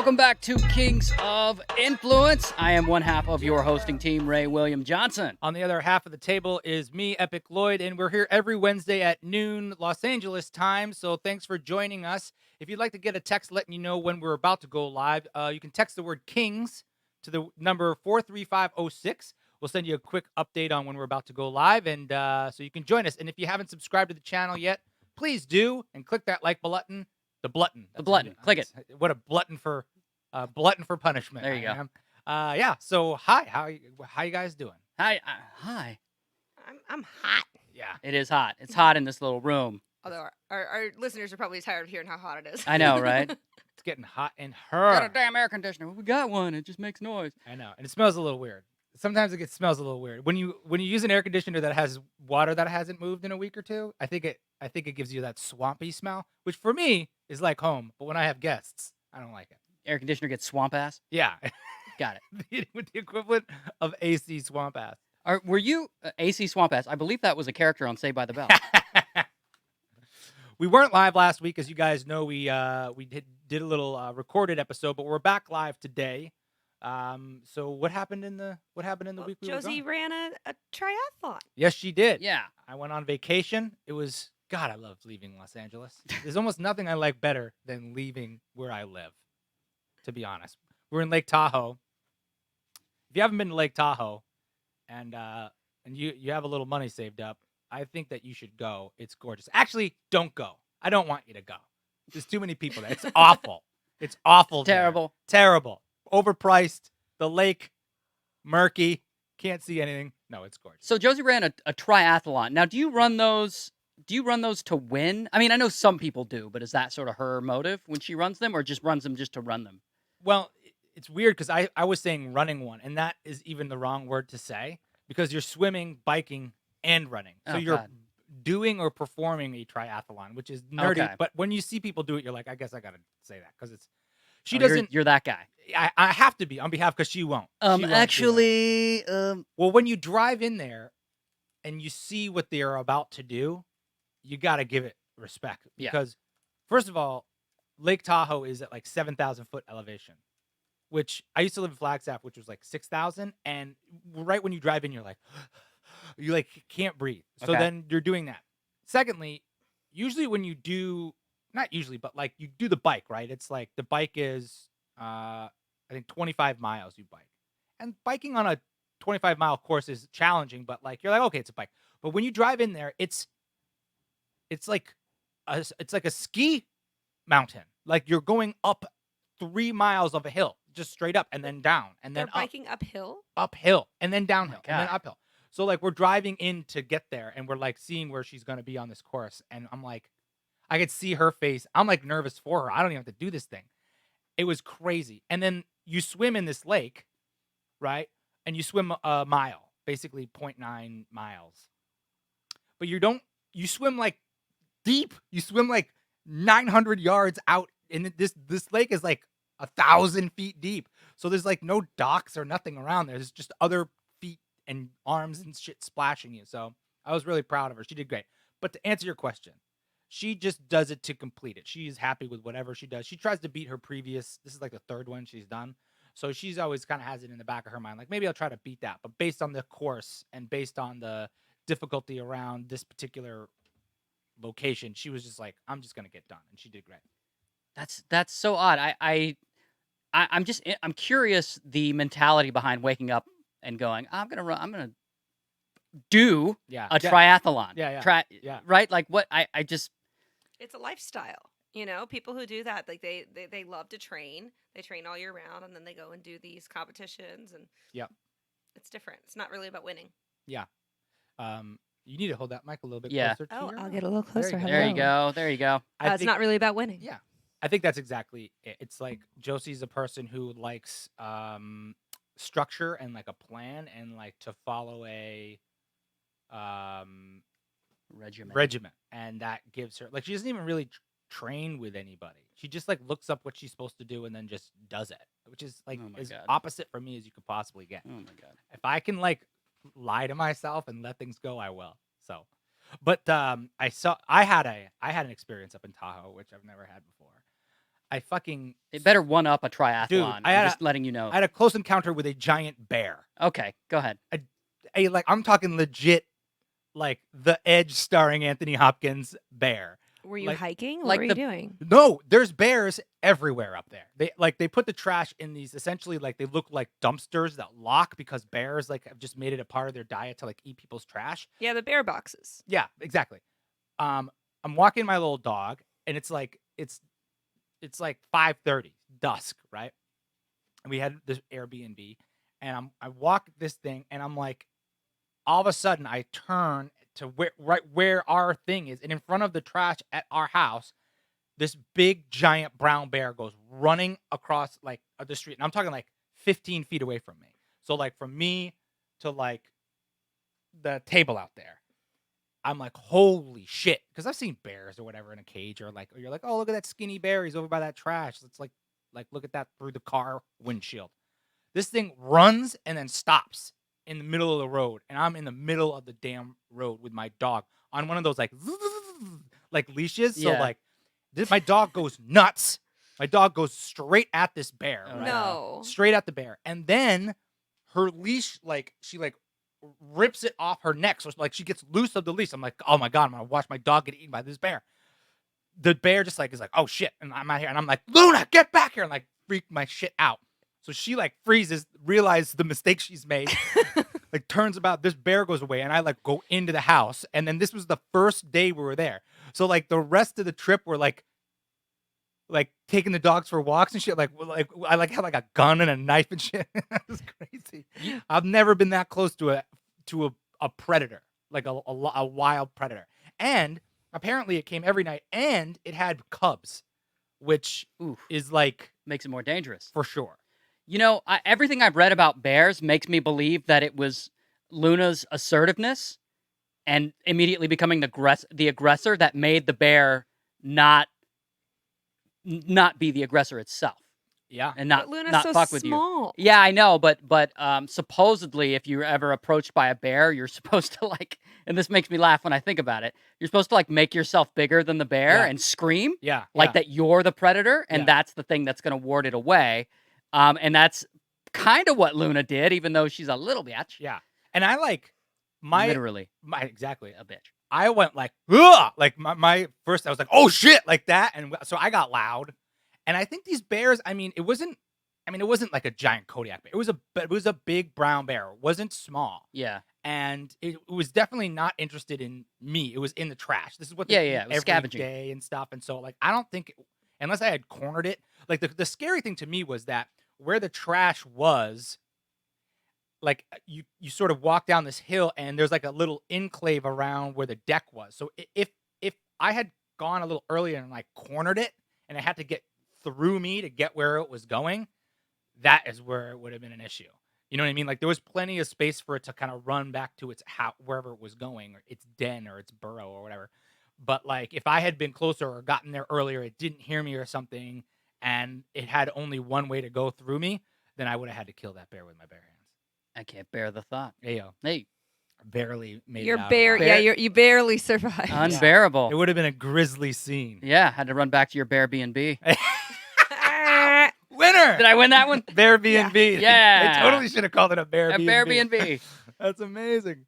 Welcome back to Kings of Influence. I am one half of your hosting team, Ray William Johnson. On the other half of the table is me, Epic Lloyd, and we're here every Wednesday at noon Los Angeles time, so thanks for joining us. If you'd like to get a text letting you know when we're about to go live, you can text the word Kings to the number 43506. We'll send you a quick update on when we're about to go live, and so you can join us. And if you haven't subscribed to the channel yet, please do, and click that like button. The button. Click it. What a glutton for punishment. There you go. Yeah. So hi, how you guys doing? Hi. I'm hot. Yeah. It is hot. It's hot in this little room. Although our listeners are probably tired of hearing how hot it is. I know, right? It's getting hot in Got a her. damn air conditioner. We got one. It just makes noise. I know, and it smells a little weird. Sometimes smells a little weird when you use an air conditioner that has water that hasn't moved in a week or two. I think it gives you that swampy smell, which for me is like home. But when I have guests, I don't like it. Air conditioner gets swamp ass. Yeah, Got it. with the equivalent of AC swamp ass. Were you AC swamp ass? I believe that was a character on Saved by the Bell. We weren't live last week, as you guys know. We did a little recorded episode, but we're back live today. So what happened in the week we were Josie gone? ran a triathlon. Yes, she did. Yeah. I went on vacation. It was God. I loved leaving Los Angeles. There's almost nothing I like better than leaving where I live. To be honest, we're in Lake Tahoe. If you haven't been to Lake Tahoe, and you have a little money saved up, I think that you should go. It's gorgeous. Actually, don't go. I don't want you to go. There's too many people there. It's awful. It's awful. Terrible. There. Terrible. Overpriced. The lake, murky. Can't see anything. No, it's gorgeous. So Josie ran a triathlon. Now, do you run those to win? I mean, I know some people do, but is that sort of her motive when she runs them, or just runs them just to run them? Well, it's weird because I was saying running one, and that is even the wrong word to say because you're swimming, biking, and running. So you're doing or performing a triathlon, which is nerdy. Okay. But when you see people do it, you're like, I guess I got to say that because she doesn't. You're that guy. I have to be on behalf because she won't. She won't do it. Well, when you drive in there and you see what they are about to do, you got to give it respect because, first of all, Lake Tahoe is at like 7,000 foot elevation, which I used to live in Flagstaff, which was like 6,000. And right when you drive in, you're like, you like can't breathe. So then you're doing that. Secondly, usually when you do, not usually, but like you do the bike, right? It's like the bike is, I think 25 miles you bike. And biking on a 25-mile course is challenging, but like you're like, okay, it's a bike. But when you drive in there, it's like a ski mountain. Like you're going up 3 miles of a hill, just straight up and then down and then They're biking uphill? uphill and then downhill and then God. uphill. So like we're driving in to get there and we're like seeing where she's going to be on this course. And I'm like, I could see her face. I'm like nervous for her. I don't even have to do this thing. It was crazy. And then you swim in this lake, right? And you swim a mile, basically 0.9 miles. But you swim like deep. You swim like 900 yards out. And this lake is like 1,000 feet deep. So there's like no docks or nothing around there. There's just other feet and arms and shit splashing you. So I was really proud of her. She did great. But to answer your question, she just does it to complete it. She is happy with whatever she does. She tries to beat her previous. This is like the third one she's done. So she's always kind of has it in the back of her mind. Like maybe I'll try to beat that. But based on the course and based on the difficulty around this particular location, she was just like, I'm just going to get done. And she did great. That's so odd. I'm curious the mentality behind waking up and going, I'm gonna do a triathlon. Yeah. Right? Like what I just It's a lifestyle. You know, people who do that, like they love to train. They train all year round and then they go and do these competitions and it's different. It's not really about winning. Yeah. You need to hold that mic a little bit Yeah. closer to Oh, your I'll get a little closer. There you go. There you go. It's not really about winning. Yeah. I think that's exactly it. It's like Josie's a person who likes structure and like a plan and like to follow a regiment. And that gives her like she doesn't even really train with anybody. She just like looks up what she's supposed to do and then just does it, which is like as opposite for me as you could possibly get. Oh my God. If I can like lie to myself and let things go, I will. So, but I had an experience up in Tahoe, which I've never had before. I fucking It better one up a triathlon. I I'm had just letting you know. I had a close encounter with a giant bear. Okay, go ahead. Like I'm talking legit, like the Edge starring Anthony Hopkins bear. Were you Like, hiking? What like were you doing? no, there's bears everywhere up there. They put the trash in these, essentially, like, they look like dumpsters that lock because bears like have just made it a part of their diet to like eat people's trash. Yeah, the bear boxes. Yeah, exactly. I'm walking my little dog, and it's like 5:30, dusk, right? And we had this Airbnb, and I walk this thing, and I'm like, all of a sudden I turn to right where our thing is, and in front of the trash at our house, this big giant brown bear goes running across like the street, and I'm talking like 15 feet away from me. So like from me to like the table out there, I'm like, holy shit, because I've seen bears or whatever in a cage, or you're like, oh, look at that skinny bear, he's over by that trash. It's like look at that through the car windshield. This thing runs and then stops in the middle of the road, and I'm in the middle of the damn road with my dog on one of those like leashes. So Yeah. like my dog goes nuts. My dog goes straight at this bear. Oh, Right? No. Straight at the bear. And then her leash, she rips it off her neck. So like she gets loose of the leash. I'm like, oh my God, I'm gonna watch my dog get eaten by this bear. The bear just like is like, oh shit. And I'm out here, and I'm like, Luna, get back here, and like freak my shit out. So she like freezes, realizes the mistake she's made, like turns about, this bear goes away, and I like go into the house. And then this was the first day we were there. So like the rest of the trip we're like taking the dogs for walks and shit. Like I like had like a gun and a knife and shit. It was crazy. I've never been that close to a predator, like a wild predator. And apparently it came every night, and it had cubs, which is like makes it more dangerous for sure. You know, everything I've read about bears makes me believe that it was Luna's assertiveness and immediately becoming the aggressor that made the bear not be the aggressor itself. Yeah. And But Luna's not so fuck with you. small. Yeah, I know, but supposedly if you're ever approached by a bear, you're supposed to like, and this makes me laugh when I think about it, you're supposed to like make yourself bigger than the bear and scream. Yeah. Like that you're the predator, and that's the thing that's going to ward it away. And that's kind of what Luna did, even though she's a little bitch. Yeah. And I like literally exactly a bitch. I went like, ugh! Like my first, I was like, oh shit, like that. And so I got loud. And I think these bears, it wasn't like a giant Kodiak bear. It was a big brown bear. It wasn't small. Yeah. And it was definitely not interested in me. It was in the trash. This is what they eat it was every scavenging day and stuff. And so like, I don't think, unless I had cornered it, like the scary thing to me was that where the trash was, like you sort of walk down this hill, and there's like a little enclave around where the deck was. So if I had gone a little earlier and like cornered it, and I had to get through me to get where it was going, that is where it would have been an issue. You know what I mean? Like there was plenty of space for it to kind of run back to its wherever it was going, or its den or its burrow or whatever. But like if I had been closer or gotten there earlier, it didn't hear me or something, and it had only one way to go through me, then I would have had to kill that bear with my bare hands. I can't bear the thought. Hey, yo. Hey. Barely made You're it out. you barely survived. Unbearable. It would have been a grisly scene. Yeah, had to run back to your Bear B&B. Winner! Did I win that one? Bear B&B. Yeah. They totally should have called it a Bear B&B. A Bear B&B. That's amazing.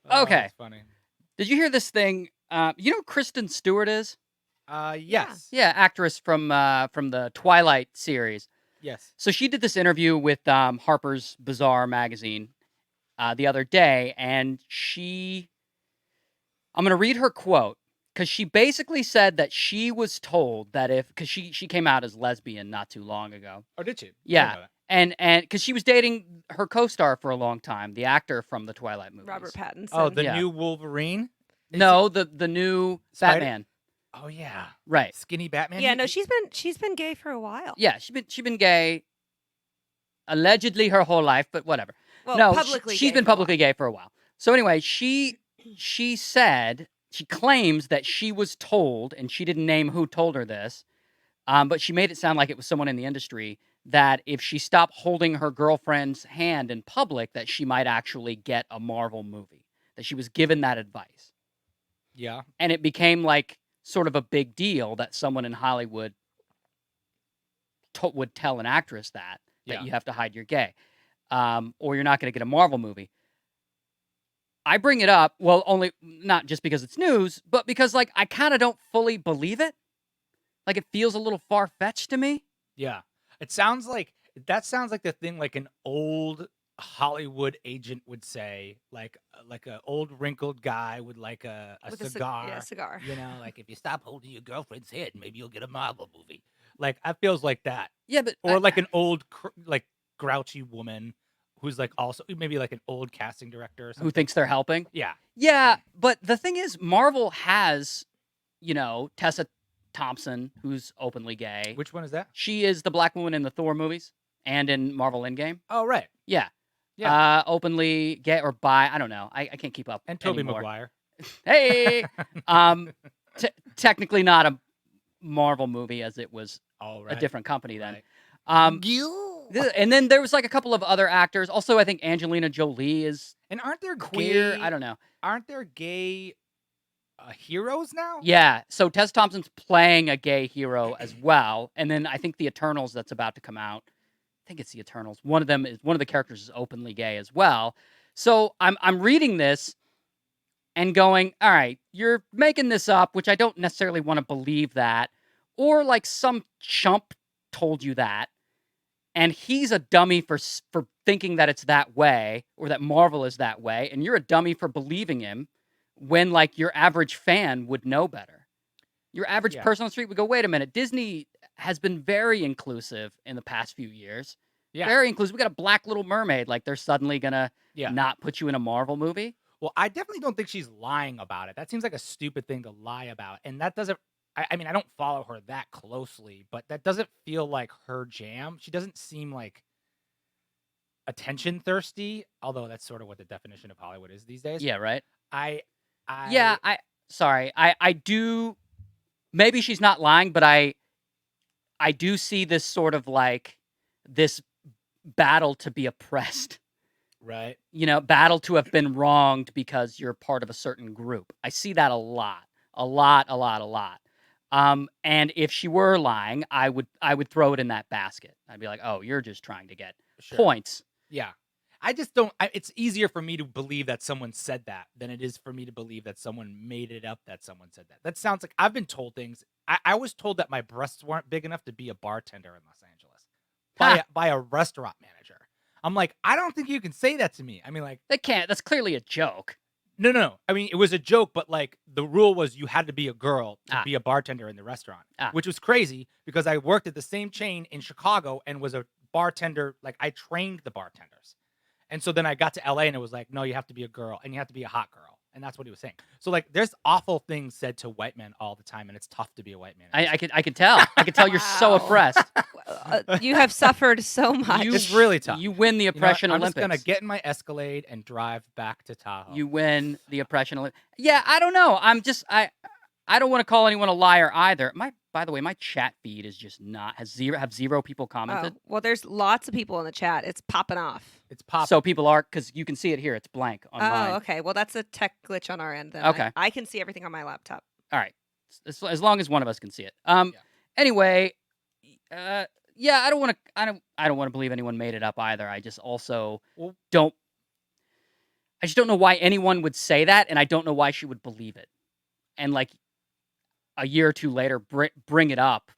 Okay. That's funny. Did you hear this thing? You know who Kristen Stewart is? Yes. Yeah, actress from the Twilight series. Yes. So she did this interview with Harper's Bazaar magazine the other day, and I'm going to read her quote, because she basically said that she was told that because she came out as lesbian not too long ago. Oh, did she? Yeah. And because she was dating her co-star for a long time, the actor from the Twilight movies. Robert Pattinson. Oh, the new Wolverine? No, the new Batman. Oh yeah. Right. Skinny Batman? Yeah, no, she's been gay for a while. Yeah, she's been gay allegedly her whole life, but whatever. Well, no, publicly she's been publicly gay for a while. So anyway, she said, she claims that she was told, and she didn't name who told her this, but she made it sound like it was someone in the industry, that if she stopped holding her girlfriend's hand in public, that she might actually get a Marvel movie. That she was given that advice. Yeah. And it became like sort of a big deal that someone in Hollywood would tell an actress that Yeah. you have to hide you're gay, or you're not going to get a Marvel movie. I bring it up, well, only not just because it's news, but because like I kind of don't fully believe it. Like it feels a little far fetched to me. Yeah. It sounds like that sounds like the thing like an old Hollywood agent would say, like a old wrinkled guy with like a With cigar. a cigar. You know, like if you stop holding your girlfriend's head, maybe you'll get a Marvel movie. Like it feels like that. Yeah, but Or like an old like grouchy woman who's like also maybe like an old casting director or something. who thinks they're helping? Yeah. Yeah, but the thing is, Marvel has, Tessa Thompson, who's openly gay. Which one is that? She is the black woman in the Thor movies and in Marvel Endgame. Oh, right. Yeah. Yeah. Openly gay or bi, I don't know. I can't keep up. And Tobey anymore. Maguire. Hey! Technically not a Marvel movie, as it was a different company then. Right. And then there was like a couple of other actors. Also, I think Angelina Jolie is And aren't there queer. gay? I don't know. Aren't there gay heroes now? Yeah. So Tessa Thompson's playing a gay hero as well. And then I think the Eternals that's about to come out. I think it's the Eternals. One of the characters is openly gay as well. So I'm reading this and going, all right, you're making this up, which I don't necessarily want to believe that. Or like some chump told you that. And he's a dummy for thinking that it's that way, or that Marvel is that way, and you're a dummy for believing him when, like, your average fan would know better. Your average person on the street would go, wait a minute, Disney has been very inclusive in the past few years. Yeah. Very inclusive. We got a black Little Mermaid. Like, they're suddenly going to not put you in a Marvel movie? Well, I definitely don't think she's lying about it. That seems like a stupid thing to lie about. And that doesn't... I mean, I don't follow her that closely, but that doesn't feel like her jam. She doesn't seem like attention thirsty, although that's sort of what the definition of Hollywood is these days. Yeah, right? I do... Maybe she's not lying, but I do see this sort of like... this battle to be oppressed. Right. Battle to have been wronged because you're part of a certain group. I see that a lot. A lot. And if she were lying, I would throw it in that basket. I'd be like, oh, you're just trying to get points. Yeah. I just don't... it's easier for me to believe that someone said that than it is for me to believe that someone made it up that someone said that. That sounds like... I've been told things... I was told that my breasts weren't big enough to be a bartender in Los Angeles by a restaurant manager. I'm like, I don't think you can say that to me. I mean, like... They can't. That's clearly a joke. No. I mean, it was a joke, but like the rule was you had to be a girl to be a bartender in the restaurant, which was crazy because I worked at the same chain in Chicago and was a bartender. Like I trained the bartenders. And so then I got to LA and it was like, no, you have to be a girl and you have to be a hot girl. And that's what he was saying. So like there's awful things said to white men all the time and it's tough to be a white man. I could tell. I could tell you're so oppressed. You have suffered so much. It's really tough. You win the oppression Olympics. I'm just going to get in my Escalade and drive back to Tahoe. You win the oppression Olympics. Yeah, I don't know. I don't want to call anyone a liar either. By the way, my chat feed is just not have zero people commented. Oh, well, there's lots of people in the chat. It's popping off. It's popping. So people are, because you can see it here. It's blank on mine. Oh, okay. Well, that's a tech glitch on our end then. Okay. I can see everything on my laptop. All right. As long as one of us can see it. Anyway, I don't want to believe anyone made it up either. I just also don't know why anyone would say that, and I don't know why she would believe it. And like a year or two later, bring it up.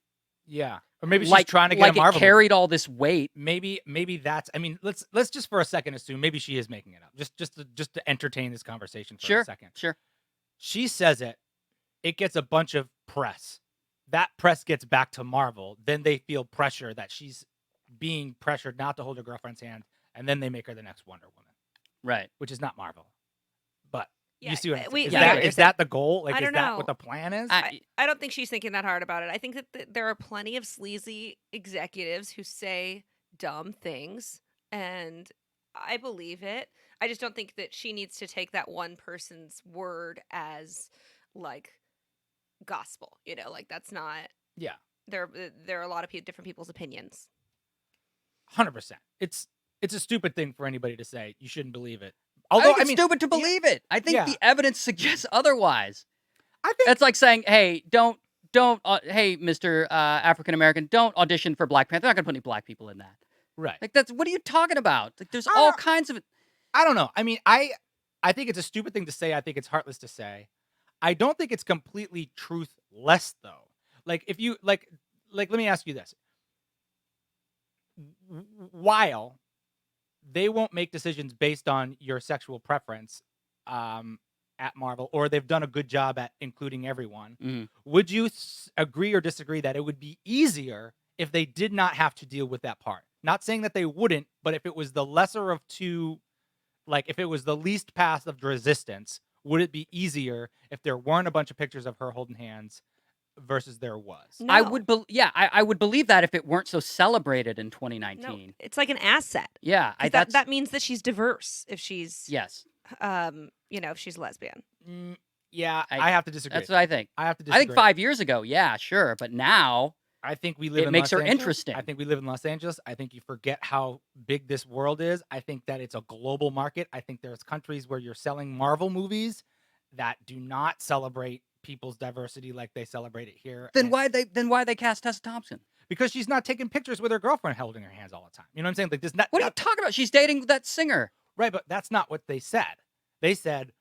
Yeah. Or maybe she's trying to get a Marvel it carried all this weight. Maybe that's... I mean, let's just for a second assume maybe she is making it up. Just to entertain this conversation for a second. Sure. She says it. It gets a bunch of press. That press gets back to Marvel. Then they feel pressure that she's being pressured not to hold her girlfriend's hand, and then they make her the next Wonder Woman. Right. Which is not Marvel. But you Yeah, see what I'm saying? we- Is that the goal? Like, I is don't that know. what the plan is? I don't think she's thinking that hard about it. I think that there are plenty of sleazy executives who say dumb things, and I believe it. I just don't think that she needs to take that one person's word as like gospel. Like that's not. Yeah. There are a lot of different people's opinions. 100%. It's a stupid thing for anybody to say. You shouldn't believe it. Although it's stupid to believe it. I think the evidence suggests otherwise. I think it's like saying, "Hey, don't hey, Mr. African American, don't audition for Black Panther. They're not gonna put any black people in that. Right. Like, what are you talking about? Like, there's I all don't, kinds of. I don't know. I mean, I think it's a stupid thing to say. I think it's heartless to say. I don't think it's completely truthless though. Like if you like let me ask you this. While they won't make decisions based on your sexual preference at Marvel, or they've done a good job at including everyone, would you agree or disagree that it would be easier if they did not have to deal with that part? Not saying that they wouldn't, but if it was the lesser of two, like if it was the least path of resistance, would it be easier if there weren't a bunch of pictures of her holding hands versus there was? I No. would, I would believe that if it weren't so celebrated in No, 2019. it's like an asset. Yeah, 'Cause that means that she's diverse if she's yes. if she's lesbian. Yeah, I have to disagree. That's what I think. I have to disagree. I think 5 years ago, yeah, sure, but now I think we live it in makes Los her Angeles. interesting. I think we live in Los Angeles. I think you forget how big this world is. I think that it's a global market. I think there's countries where you're selling Marvel movies that do not celebrate people's diversity like they celebrate it here. Then why they cast Tessa Thompson? Because she's not taking pictures with her girlfriend holding her hands all the time. You know what I'm saying? Like this. What are you talking about? She's dating that singer. Right, but that's not what they said. They said,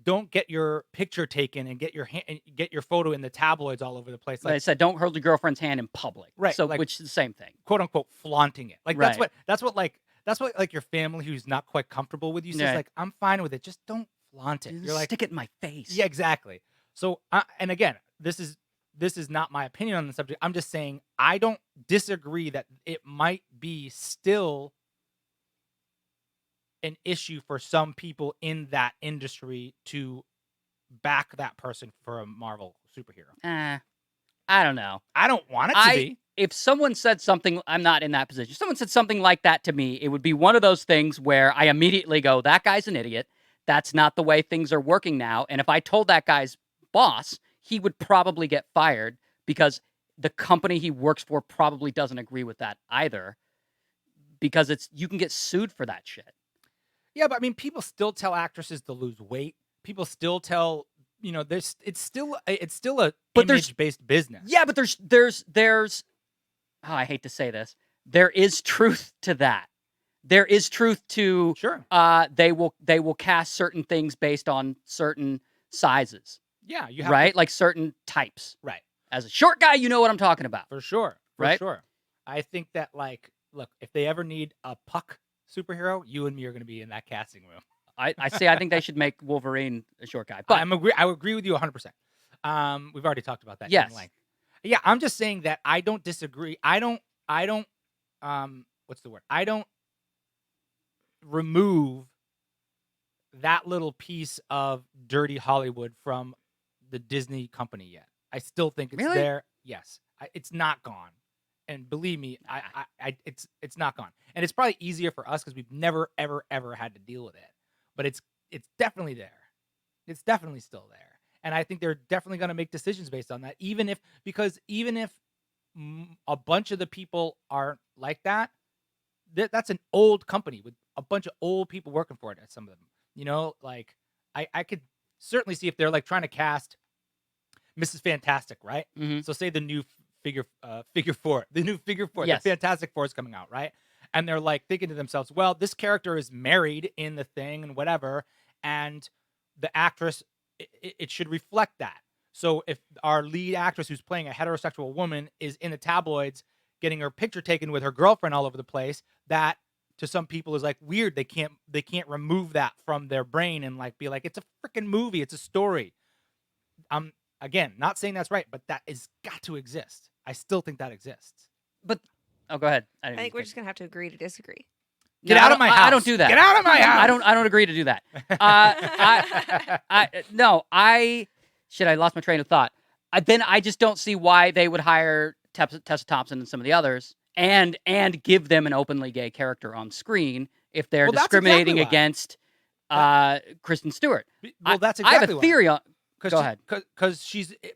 "Don't get your picture taken and get your photo in the tabloids all over the place." Like, they said, don't hold your girlfriend's hand in public. Right, So, like, which is the same thing. "Quote unquote," flaunting it. Like Right. that's what like your family who's not quite comfortable with you says. Yeah. Like, I'm fine with it. Just don't flaunt it. Just You're like, stick it in my face. yeah, exactly. So, and again, this is not my opinion on the subject. I'm just saying I don't disagree that it might be still an issue for some people in that industry to back that person for a Marvel superhero. I don't know. I don't want it to be. If someone said something, I'm not in that position. If someone said something like that to me, it would be one of those things where I immediately go, that guy's an idiot. That's not the way things are working now. And if I told that guy's boss, he would probably get fired because the company he works for probably doesn't agree with that either. Because you can get sued for that shit. Yeah, but I mean, people still tell actresses to lose weight. People still tell, it's still a image-based business. Yeah, but there's oh, I hate to say this. There is truth to that. There is truth to Sure. They will cast certain things based on certain sizes. Yeah, you have right, like certain types. Right. As a short guy, you know what I'm talking about. For sure. Right? Sure. I think that look, if they ever need a puck superhero, you and me are going to be in that casting room. I think they should make Wolverine a short guy. But I agree with you 100%. We've already talked about that. Yes. Yeah, I'm just saying that I don't disagree. I don't what's the word? I don't remove that little piece of dirty Hollywood from the Disney company yet. I still think it's Really? there. Yes. It's not gone. And believe me, it's not gone. And it's probably easier for us because we've never, ever, ever had to deal with it. But it's definitely there. It's definitely still there. And I think they're definitely going to make decisions based on that. Even if a bunch of the people aren't like that, that's an old company with a bunch of old people working for it. Some of them, like I could certainly see if they're like trying to cast Mrs. Fantastic, right? Mm-hmm. So say the new figure four, Yes. the Fantastic Four is coming out, right? And they're like thinking to themselves, well, this character is married in the thing and whatever, and the actress, it should reflect that. So if our lead actress who's playing a heterosexual woman is in the tabloids getting her picture taken with her girlfriend all over the place, that to some people is like weird. They can't remove that from their brain and like be like, it's a freaking movie, it's a story. Again, not saying that's right, but that is got to exist. I still think that exists. But go ahead. I think we're just gonna have to agree to disagree. Get out of my house. I don't do that. Get out of my house. I don't agree to do that. I lost my train of thought. Then I just don't see why they would hire Tessa Thompson and some of the others and give them an openly gay character on screen if they're discriminating against Kristen Stewart. Well, that's exactly I have a theory on. Go ahead.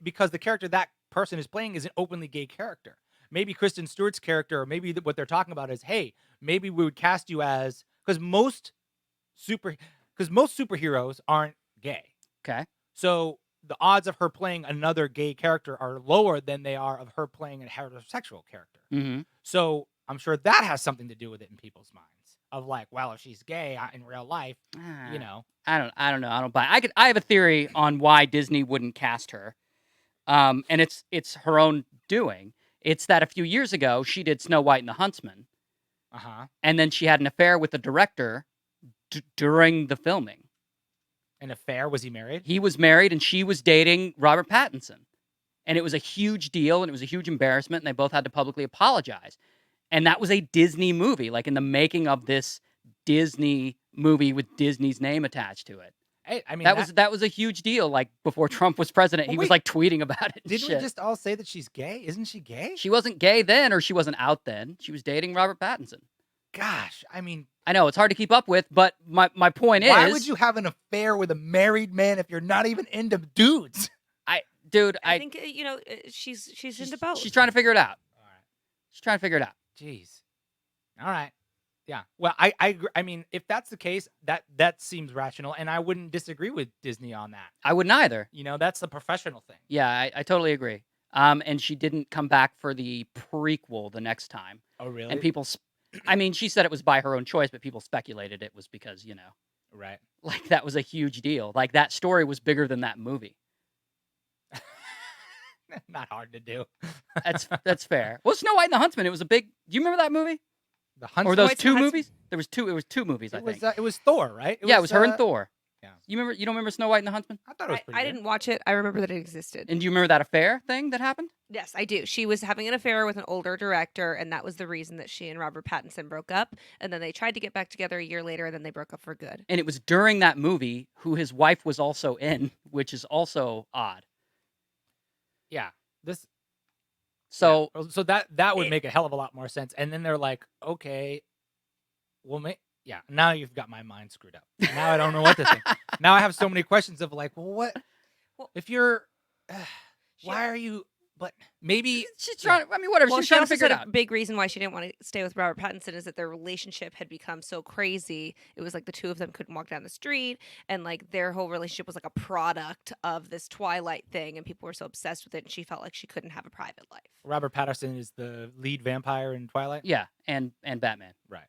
Because the character that person is playing is an openly gay character. Maybe Kristen Stewart's character, or maybe what they're talking about is, hey, maybe we would cast you as, because most superheroes aren't gay. Okay. So the odds of her playing another gay character are lower than they are of her playing a heterosexual character. Mm-hmm. So I'm sure that has something to do with it in people's minds of like, well, if she's gay in real life, you know. I don't know. I don't buy. I have a theory on why Disney wouldn't cast her. And it's her own doing. It's that a few years ago she did Snow White and the Huntsman, and then she had an affair with the director during the filming. An affair? Was he married? He was married, and she was dating Robert Pattinson, and it was a huge deal, and it was a huge embarrassment, and they both had to publicly apologize. And that was a Disney movie, like in the making of this Disney movie with Disney's name attached to it. Hey, I mean, that was a huge deal. Like before Trump was president, he was like tweeting about it. Didn't we just all say that she's gay? Isn't she gay? She wasn't gay then, or she wasn't out then. She was dating Robert Pattinson. Gosh, I mean, I know it's hard to keep up with, but my point is, why would you have an affair with a married man if you're not even into dudes? I think she's into both. She's trying to figure it out. All right, she's trying to figure it out. Jeez. All right. Yeah. Well, I agree. I mean, if that's the case, that seems rational, and I wouldn't disagree with Disney on that. I wouldn't either. You know, that's the professional thing. Yeah, I totally agree. And she didn't come back for the prequel the next time. Oh, really? And people, I mean, she said it was by her own choice, but people speculated it was because, right? Like that was a huge deal. Like that story was bigger than that movie. Not hard to do. That's fair. Well, Snow White and the Huntsman, it was a big. Do you remember that movie? The Huntsman. Or those two movies? There was two. It was two movies. I think it was Thor, right? It was her and Thor. Yeah. You don't remember Snow White and the Huntsman? I thought it was pretty I good. didn't watch it. I remember that it existed. And do you remember that affair thing that happened? Yes, I do. She was having an affair with an older director, and that was the reason that she and Robert Pattinson broke up. And then they tried to get back together a year later, and then they broke up for good. And it was during that movie who his wife was also in, which is also odd. Yeah. So that would make a hell of a lot more sense. And then they're like, okay, well, yeah. Now you've got my mind screwed up. Now I don't know what to think. Now I have so many questions of like, well, what? Well, if you're, why are you? But maybe she's trying. I mean, whatever. Well, she's she trying to also figure said it a out. big reason why she didn't want to stay with Robert Pattinson is that their relationship had become so crazy. It was like the two of them couldn't walk down the street, and like their whole relationship was like a product of this Twilight thing, and people were so obsessed with it, and she felt like she couldn't have a private life. Robert Pattinson is the lead vampire in Twilight. Yeah, and Batman. Right.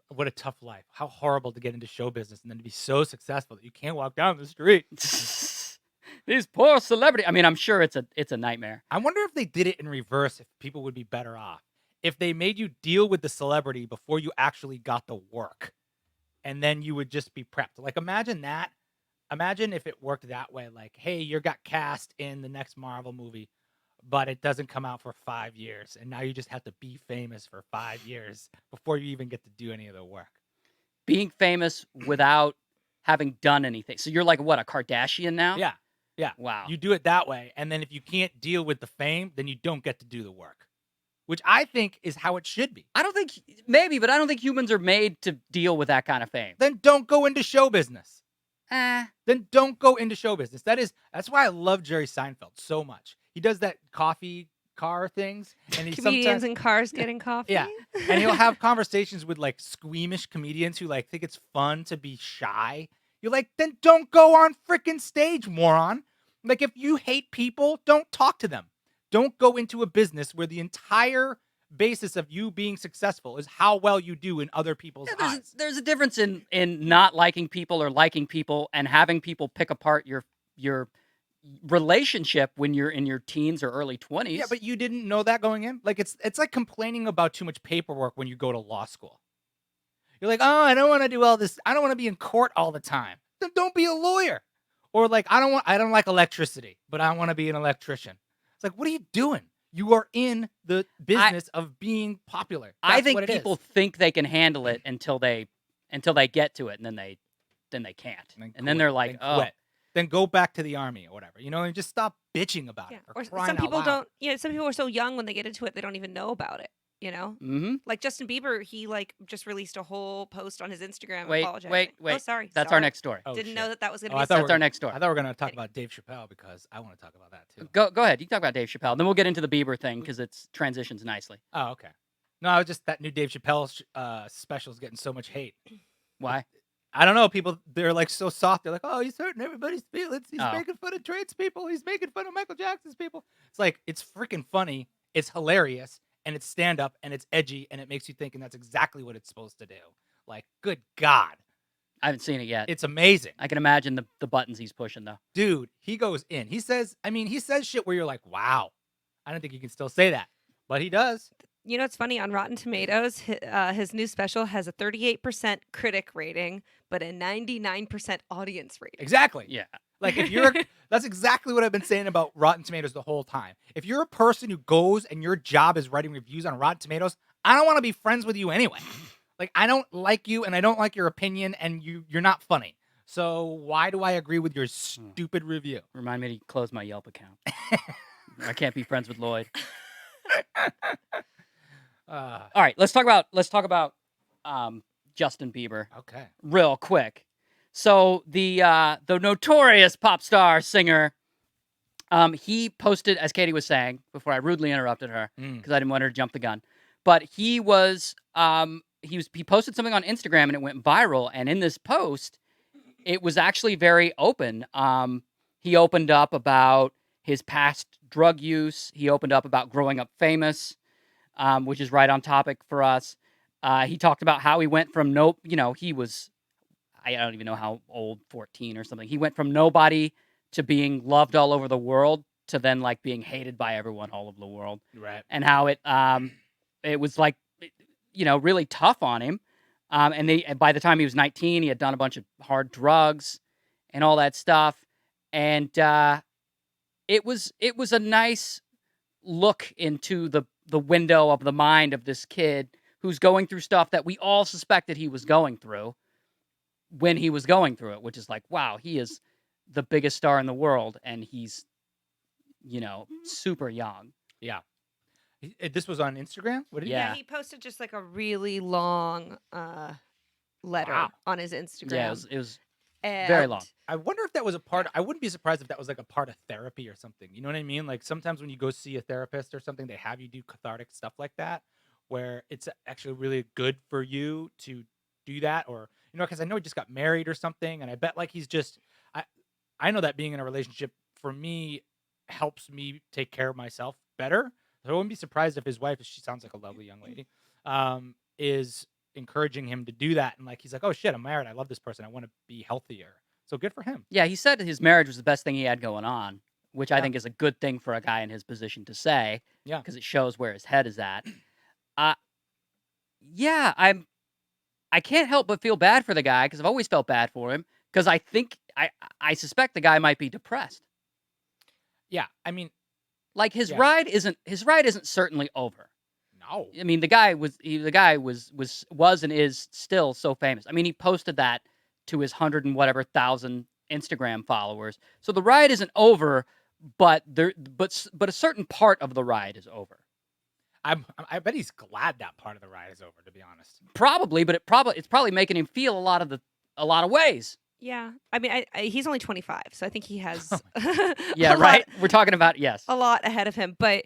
What a tough life. How horrible to get into show business and then to be so successful that you can't walk down the street. These poor celebrity. I mean, I'm sure it's a nightmare. I wonder if they did it in reverse, if people would be better off. If they made you deal with the celebrity before you actually got the work, and then you would just be prepped. Like, imagine that. Imagine if it worked that way. Like, hey, you got cast in the next Marvel movie, but it doesn't come out for 5 years, and now you just have to be famous for 5 years before you even get to do any of the work. Being famous without having done anything. So you're like, what, a Kardashian now? Yeah. Yeah. Wow. You do it that way, and then if you can't deal with the fame, then you don't get to do the work, which I think is how it should be. I don't think, maybe, but I don't think humans are made to deal with that kind of fame. Then don't go into show business. Eh. Then don't go into show business. That's why I love Jerry Seinfeld so much. He does that coffee car things, and he Comedians in cars getting coffee. Yeah, and he'll have conversations with like squeamish comedians who like think it's fun to be shy. You're like, then don't go on freaking stage, moron. Like, if you hate people, don't talk to them. Don't go into a business where the entire basis of you being successful is how well you do in other people's eyes. There's a difference in not liking people or liking people and having people pick apart your relationship when you're in your teens or early 20s. Yeah, but you didn't know that going in? Like, it's like complaining about too much paperwork when you go to law school. You're like, oh, I don't want to do all this. I don't want to be in court all the time. Then don't be a lawyer. Or like, I don't like electricity, but I want to be an electrician. It's like, what are you doing? You are in the business of being popular. I think people think they can handle it until they get to it, and then they can't. And then they're like, then go back to the army or whatever, and just stop bitching about it. Or some people don't. Yeah, some people are so young when they get into it, they don't even know about it. Mm-hmm. Like Justin Bieber, he like just released a whole post on his Instagram apologizing. Wait. Oh, sorry. That's our next story. Didn't know that was going to be. That's our next story. I thought we were going to talk about Dave Chappelle because I want to talk about that too. Go ahead. You can talk about Dave Chappelle. Then we'll get into the Bieber thing because it transitions nicely. Oh, okay. No, I was just that new Dave Chappelle special is getting so much hate. Why? I don't know. People, they're like so soft. They're like, oh, he's hurting everybody's feelings. He's Oh, making fun of tradespeople. He's making fun of Michael Jackson's people. It's like, it's freaking funny. It's hilarious. And it's stand up and it's edgy and it makes you think. And that's exactly what it's supposed to do. Like, good God. I haven't seen it yet. It's amazing. I can imagine the buttons he's pushing though. Dude, he goes in. He says shit where you're like, wow. I don't think you can still say that. But he does. You know, it's funny on Rotten Tomatoes, his new special has a 38% critic rating, but a 99% audience rating. Exactly. Yeah. Like if you're, that's exactly what I've been saying about Rotten Tomatoes the whole time. If you're a person who goes and your job is writing reviews on Rotten Tomatoes, I don't want to be friends with you anyway. Like I don't like you and I don't like your opinion and you're not funny. So why do I agree with your stupid review? Remind me to close my Yelp account. I can't be friends with Lloyd. All right, let's talk about Justin Bieber Okay. real quick. So the notorious pop star singer, he posted, as Katie was saying before I rudely interrupted her because I didn't want her to jump the gun, but he posted something on Instagram and it went viral. And in this post, it was actually very open. He opened up about his past drug use. He opened up about growing up famous, which is right on topic for us. He talked about how he went from he was, I don't even know how old, 14 or something. He went from nobody to being loved all over the world to then like being hated by everyone all over the world. Right. And how it was like, really tough on him. And by the time he was 19, he had done a bunch of hard drugs and all that stuff. And it was a nice look into the window of the mind of this kid who's going through stuff that we all suspected he was going through when he was going through it, which is like, wow, he is the biggest star in the world and he's, super young. Yeah. This was on Instagram? What did he Yeah. He posted just like a really long letter Wow. on his Instagram. Yeah, it was very long. I wonder if that was a part. I wouldn't be surprised if that was like a part of therapy or something. You know what I mean? Like sometimes when you go see a therapist or something, they have you do cathartic stuff like that, where it's actually really good for you to do that. Or because I know he just got married or something, and I bet like he's just. I know that being in a relationship for me helps me take care of myself better. So I wouldn't be surprised if his wife, she sounds like a lovely young lady, is encouraging him to do that. And like he's like, oh shit, I'm married. I love this person. I want to be healthier. So good for him. Yeah, he said his marriage was the best thing he had going on, which I Yeah. think is a good thing for a guy in his position to say. Yeah. Because it shows where his head is at. Yeah, I can't help but feel bad for the guy because I've always felt bad for him because I think I suspect the guy might be depressed. Yeah. I mean, Like his Yeah. ride isn't certainly over. no. I mean, the guy was and is still so famous. I mean, he posted that to his 100 and whatever thousand Instagram followers. So the ride isn't over, but a certain part of the ride is over. I bet he's glad that part of the ride is over, to be honest. Probably, but it's probably making him feel a lot of ways. Yeah. I mean, he's only 25, so I think he has Yeah, right. We're talking about a lot ahead of him. But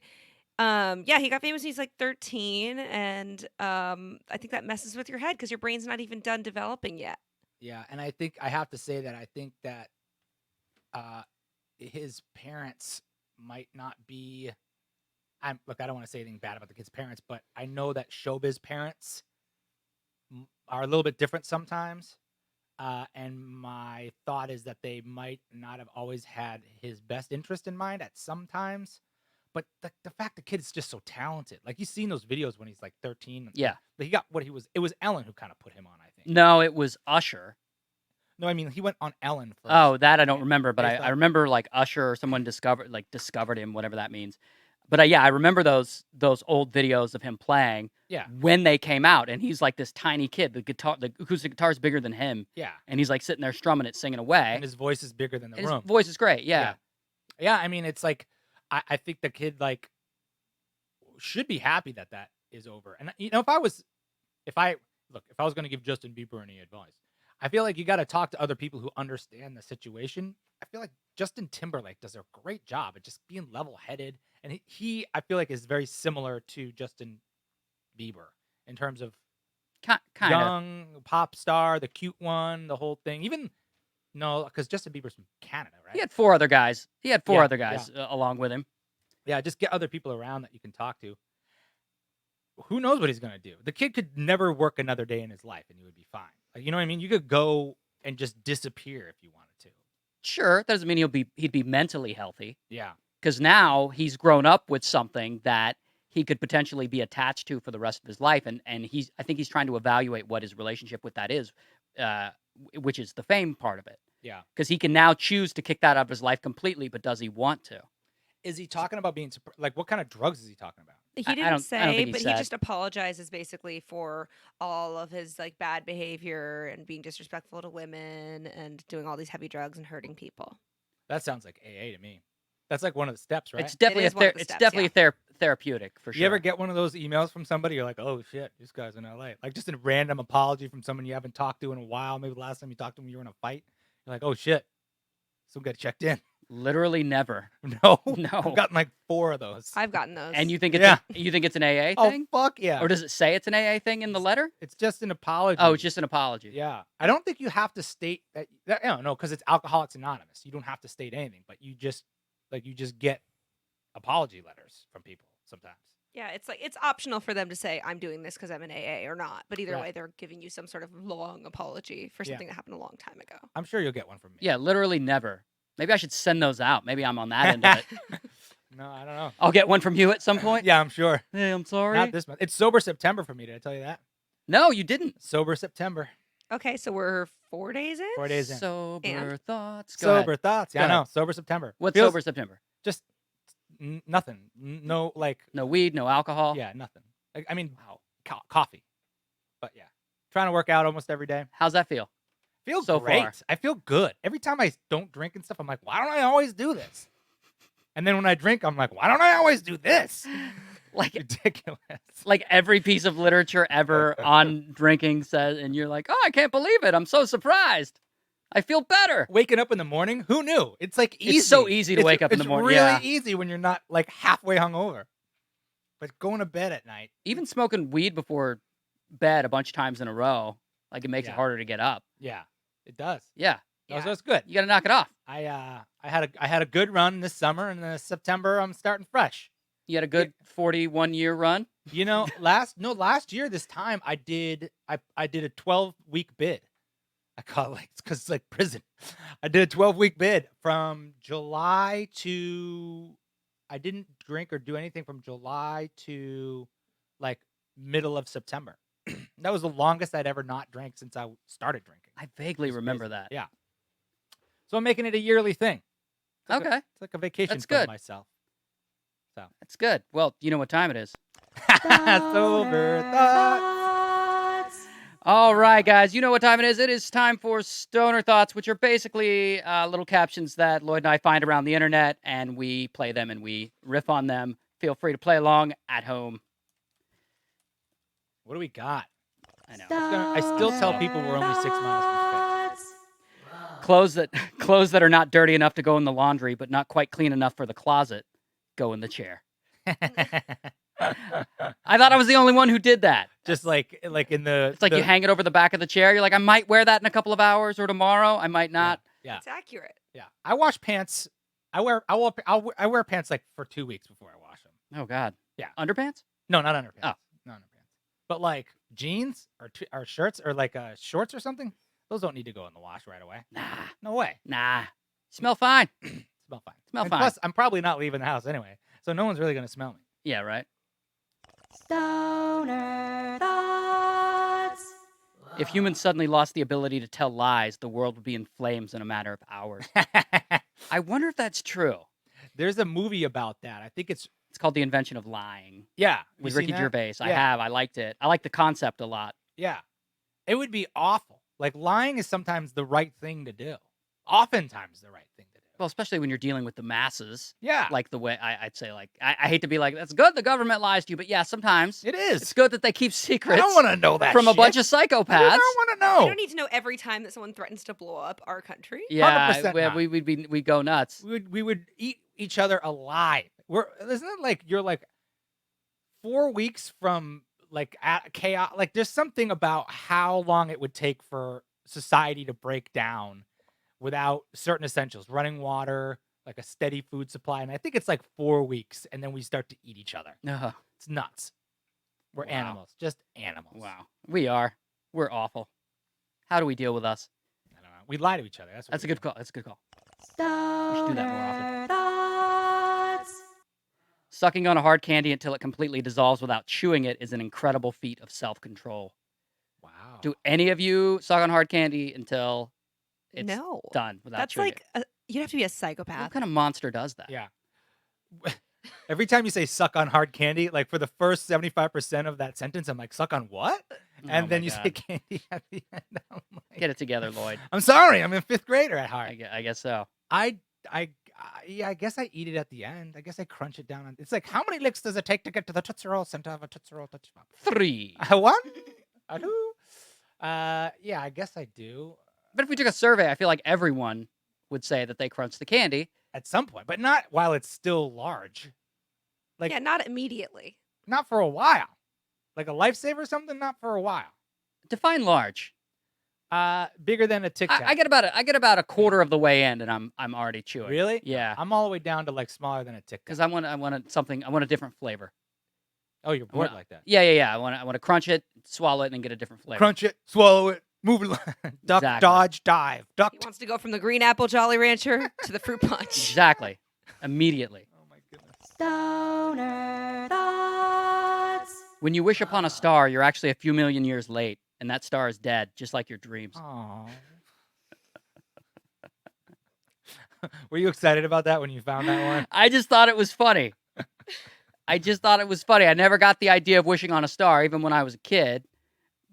yeah, he got famous when he's like 13, and I think that messes with your head because your brain's not even done developing yet. Yeah, and I think I have to say that I think that his parents might not be. Look, I don't want to say anything bad about the kid's parents, but I know that showbiz parents are a little bit different sometimes. And my thought is that they might not have always had his best interest in mind at some times. But the fact the kid is just so talented. Like, you've seen those videos when he's like 13. Yeah. But he got what he was. It was Ellen who kind of put him on, I think. No, it was Usher. No, I mean, he went on Ellen first. Oh, that I don't remember, but Based I on- remember like Usher or someone discovered him, whatever that means. But yeah, I remember those old videos of him playing Yeah. when they came out, and he's like this tiny kid. The acoustic guitar is bigger than him, Yeah. and he's like sitting there strumming it, singing away. And his voice is bigger than the And his room. voice is great. Yeah. Yeah, I mean, it's like I think the kid like should be happy that is over. And if I was going to give Justin Bieber any advice, I feel like you got to talk to other people who understand the situation. I feel like Justin Timberlake does a great job at just being level-headed, and he I feel like is very similar to Justin Bieber in terms of Kind of. young, pop star, the cute one, the whole thing. Even no, because Justin Bieber's from Canada, right? He had 4 other guys. He had 4 Yeah, other guys along with him. Yeah, just get other people around that you can talk to. Who knows what he's gonna do? The kid could never work another day in his life, and he would be fine. Like, you know what I mean? You could go and just disappear if you wanted to. Sure, that doesn't mean he'd be mentally healthy. Yeah, Because now he's grown up with something that he could potentially be attached to for the rest of his life, and I think he's trying to evaluate what his relationship with that is, which is the fame part of it. yeah. Because he can now choose to kick that out of his life completely, but does he want to? Is he talking about being like what kind of drugs is he talking about? He I didn't don't say, think he but he said. just apologizes basically for all of his like bad behavior and being disrespectful to women and doing all these heavy drugs and hurting people. That sounds like AA to me. That's like one of the steps, right? It's definitely is one of the it's steps, definitely therapeutic for sure. You ever get one of those emails from somebody? You're like, oh shit, this guy's in LA. Like just a random apology from someone you haven't talked to in a while. Maybe the last time you talked to them, you were in a fight. You're like, oh shit, someone got checked in. Literally never. No, No. I've gotten like 4 of those. I've gotten those. And you think it's Yeah. you think it's an AA Oh thing? fuck yeah! Or does it say it's an AA thing in the letter? It's just an apology. Oh, it's just an apology. Yeah. I don't think you have to state that. No, because it's Alcoholics Anonymous. You don't have to state anything, but you just get apology letters from people sometimes. Yeah, it's like it's optional for them to say I'm doing this because I'm an AA or not. But either Right. way, they're giving you some sort of long apology for Yeah. something that happened a long time ago. I'm sure you'll get one from me. Yeah, literally never. Maybe I should send those out. Maybe I'm on that end of it. No, I don't know. I'll get one from you at some point. Yeah, I'm sure. Hey, I'm sorry. Not this month. It's Sober September for me. Did I tell you that? No, you didn't. Sober September. Okay, so we're 4 days in. 4 days in. Sober And? thoughts. Go Sober ahead. thoughts. Yeah, Go I know. ahead. Sober September. What's Feels sober September? Just nothing. No, like, No weed, no alcohol. yeah, nothing. Like, I mean, coffee. But yeah, trying to work out almost every day. How's that feel? Feels So great. far. I feel good. Every time I don't drink and stuff, I'm like, why don't I always do this? And then when I drink, I'm like, why don't I always do this? Like Ridiculous. like every piece of literature ever on drinking says, and you're like, oh, I can't believe it. I'm so surprised. I feel better. Waking up in the morning, who knew? It's like easy. It's so easy to wake up in the morning. It's Yeah. really easy when you're not like halfway hungover. But going to bed at night. Even smoking weed before bed a bunch of times in a row, like it makes it Yeah. harder to get up. Yeah, it does. Yeah. Yeah. So it's good. You got to knock it off. I had a good run this summer, and then September I'm starting fresh. You had a good 41-year run. You know, last year this time I did a 12-week bid. I call it like because it's like prison. I did a 12-week bid from July to. I didn't drink or do anything from July to like middle of September. That was the longest I'd ever not drank since I started drinking. I vaguely It's remember crazy. that. Yeah. So I'm making it a yearly thing. It's like Okay. it's like a vacation That's for good. myself. So That's good. Well, you know what time it is. sober thoughts. All right, guys. You know what time it is. It is time for Stoner Thoughts, which are basically little captions that Lloyd and I find around the internet, and we play them and we riff on them. Feel free to play along at home. What do we got? I know. I still tell people we're only 6 miles from Clothes that are not dirty enough to go in the laundry, but not quite clean enough for the closet, go in the chair. space. I thought I was the only one who did that. Just like in the. It's like you hang it over the back of the chair. You're like, I might wear that in a couple of hours or tomorrow. I might not. Yeah, It's accurate. yeah. I wash pants. I wear pants like for 2 weeks before I wash them. Oh God. Yeah. Underpants? No, not underpants. Oh. Not underpants. But like jeans or shirts or like shorts or something, those don't need to go in the wash right away. Nah. No way. Nah. Smell fine. Smell fine. Smell And fine. Plus, I'm probably not leaving the house anyway, so no one's really gonna smell me. Yeah, right. Stoner Thoughts. If humans suddenly lost the ability to tell lies, the world would be in flames in a matter of hours. I wonder if that's true. There's a movie about that. I think it's It's called The Invention of Lying yeah. You with seen Ricky that? Gervais. I Yeah. have. I liked it. I like the concept a lot. Yeah. It would be awful. Like lying is sometimes the right thing to do. Oftentimes the right thing to do. Well, especially when you're dealing with the masses. Yeah. Like the way I'd say, like, I hate to be like, that's good the government lies to you, but yeah, sometimes it is. it's good that they keep I secrets don't want to know that from a shit. bunch of I psychopaths. don't want to We know. don't need to know every time that someone threatens to blow up our country. Yeah, 100% not. we'd go nuts. We would eat each other alive. Isn't it like you're like 4 weeks from like chaos. Like there's something about how long it would take for society to break down without certain essentials, running water, like a steady food supply. And I think it's like 4 weeks, and then we start to eat each other. It's nuts. We're Wow. animals, just animals. Wow. We are. We're awful. How do we deal with us? I don't know. We lie to each other. That's a good call. That's a good call. Stoner do that more often. Thoughts. Sucking on a hard candy until it completely dissolves without chewing it is an incredible feat of self-control. Wow. Do any of you suck on hard candy until it's No. done without That's chewing like you'd have to be a it? psychopath. What kind of monster does that? Yeah. Every time you say suck on hard candy, like for the first 75% of that sentence, I'm like, suck on what? And then you say candy at the end. I'm like, Get it together, Lloyd. I'm sorry. I'm a fifth grader at heart. I guess so. Yeah, I guess I eat it at the end. I guess I crunch it down. It's like, how many licks does it take to get to the Tootsie Roll center of a Tootsie Roll Touch Pop? 3. One? I do. Yeah, I guess I do. But if we took a survey, I feel like everyone would say that they crunch the candy. At some point, but not while it's still large. Like, yeah, not immediately. not for a while. Like a lifesaver or something, not for a while. Define large. Bigger than a Tic Tac. I get about a quarter of the way in, and I'm already chewing. Really? Yeah. I'm all the way down to like smaller than a Tic Tac. Because I want a different flavor. Oh, you're bored like that. Yeah. I want to crunch it, swallow it, and then get a different flavor. Crunch it, swallow it, move it, duck, Exactly. dodge, dive, duck. He wants to go from the green apple Jolly Rancher to the fruit punch. Exactly. Immediately. Oh my goodness. Stoner Thoughts. When you wish upon a star, you're actually a few million years late, and that star is dead, just like your dreams. Aww. Were you excited about that when you found that one? I just thought it was funny. I never got the idea of wishing on a star, even when I was a kid.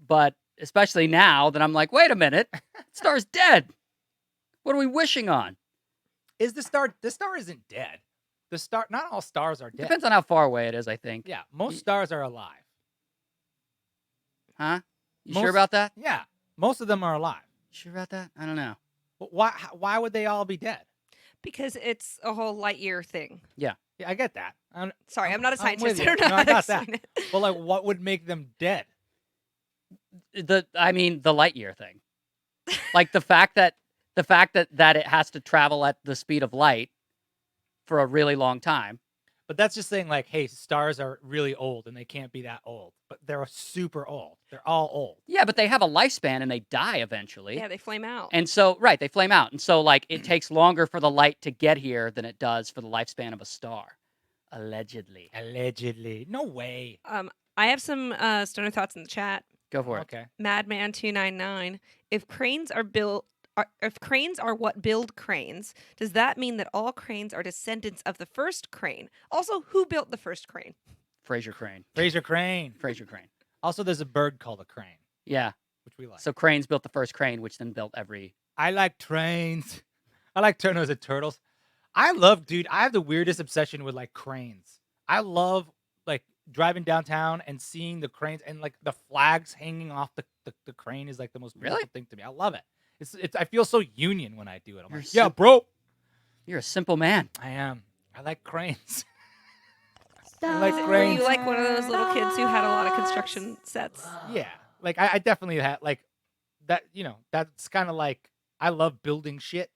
But especially now that I'm like, wait a minute, the star's dead. What are we wishing on? Is the star isn't dead. The star, not all stars are dead. Depends on how far away it is, I think. Yeah, most stars are alive. Huh? You Most- sure about that? Yeah, most of them are alive. Sure about that? I don't know. But why would they all be dead? Because it's a whole light year thing. Yeah, I get that. Sorry, I'm not a I'm with scientist. I you. don't know No, how I to got that. explain it. But like, what would make them dead? The light year thing. Like the fact that it has to travel at the speed of light for a really long time. But that's just saying like, hey, stars are really old and they can't be that old. But they're super old. They're all old. Yeah, but they have a lifespan and they die eventually. Yeah, they flame out. And so, right, they flame out. And so, like, it takes longer for the light to get here than it does for the lifespan of a star. Allegedly. Allegedly. No way. I have some stoner thoughts in the chat. Go for it. Okay. Madman299. If cranes are what build cranes, does that mean that all cranes are descendants of the first crane? Also, who built the first crane? Fraser Crane. Fraser Crane. Fraser Crane. Also, there's a bird called a crane, Yeah. which we like. So cranes built the first crane, which then built every... I like trains. I like turtles and turtles. I have the weirdest obsession with like cranes. I love like driving downtown and seeing the cranes and like the flags hanging off the crane is like the most beautiful Really? thing to me. I love it. It's I feel so union when I do it. I'm You're like, yeah, sim- bro. You're a simple man. I am. I like cranes. Stoner like Were cranes. you like one of those little kids who had a lot of construction sets? Yeah. Like I definitely had like that, that's kind of like I love building shit.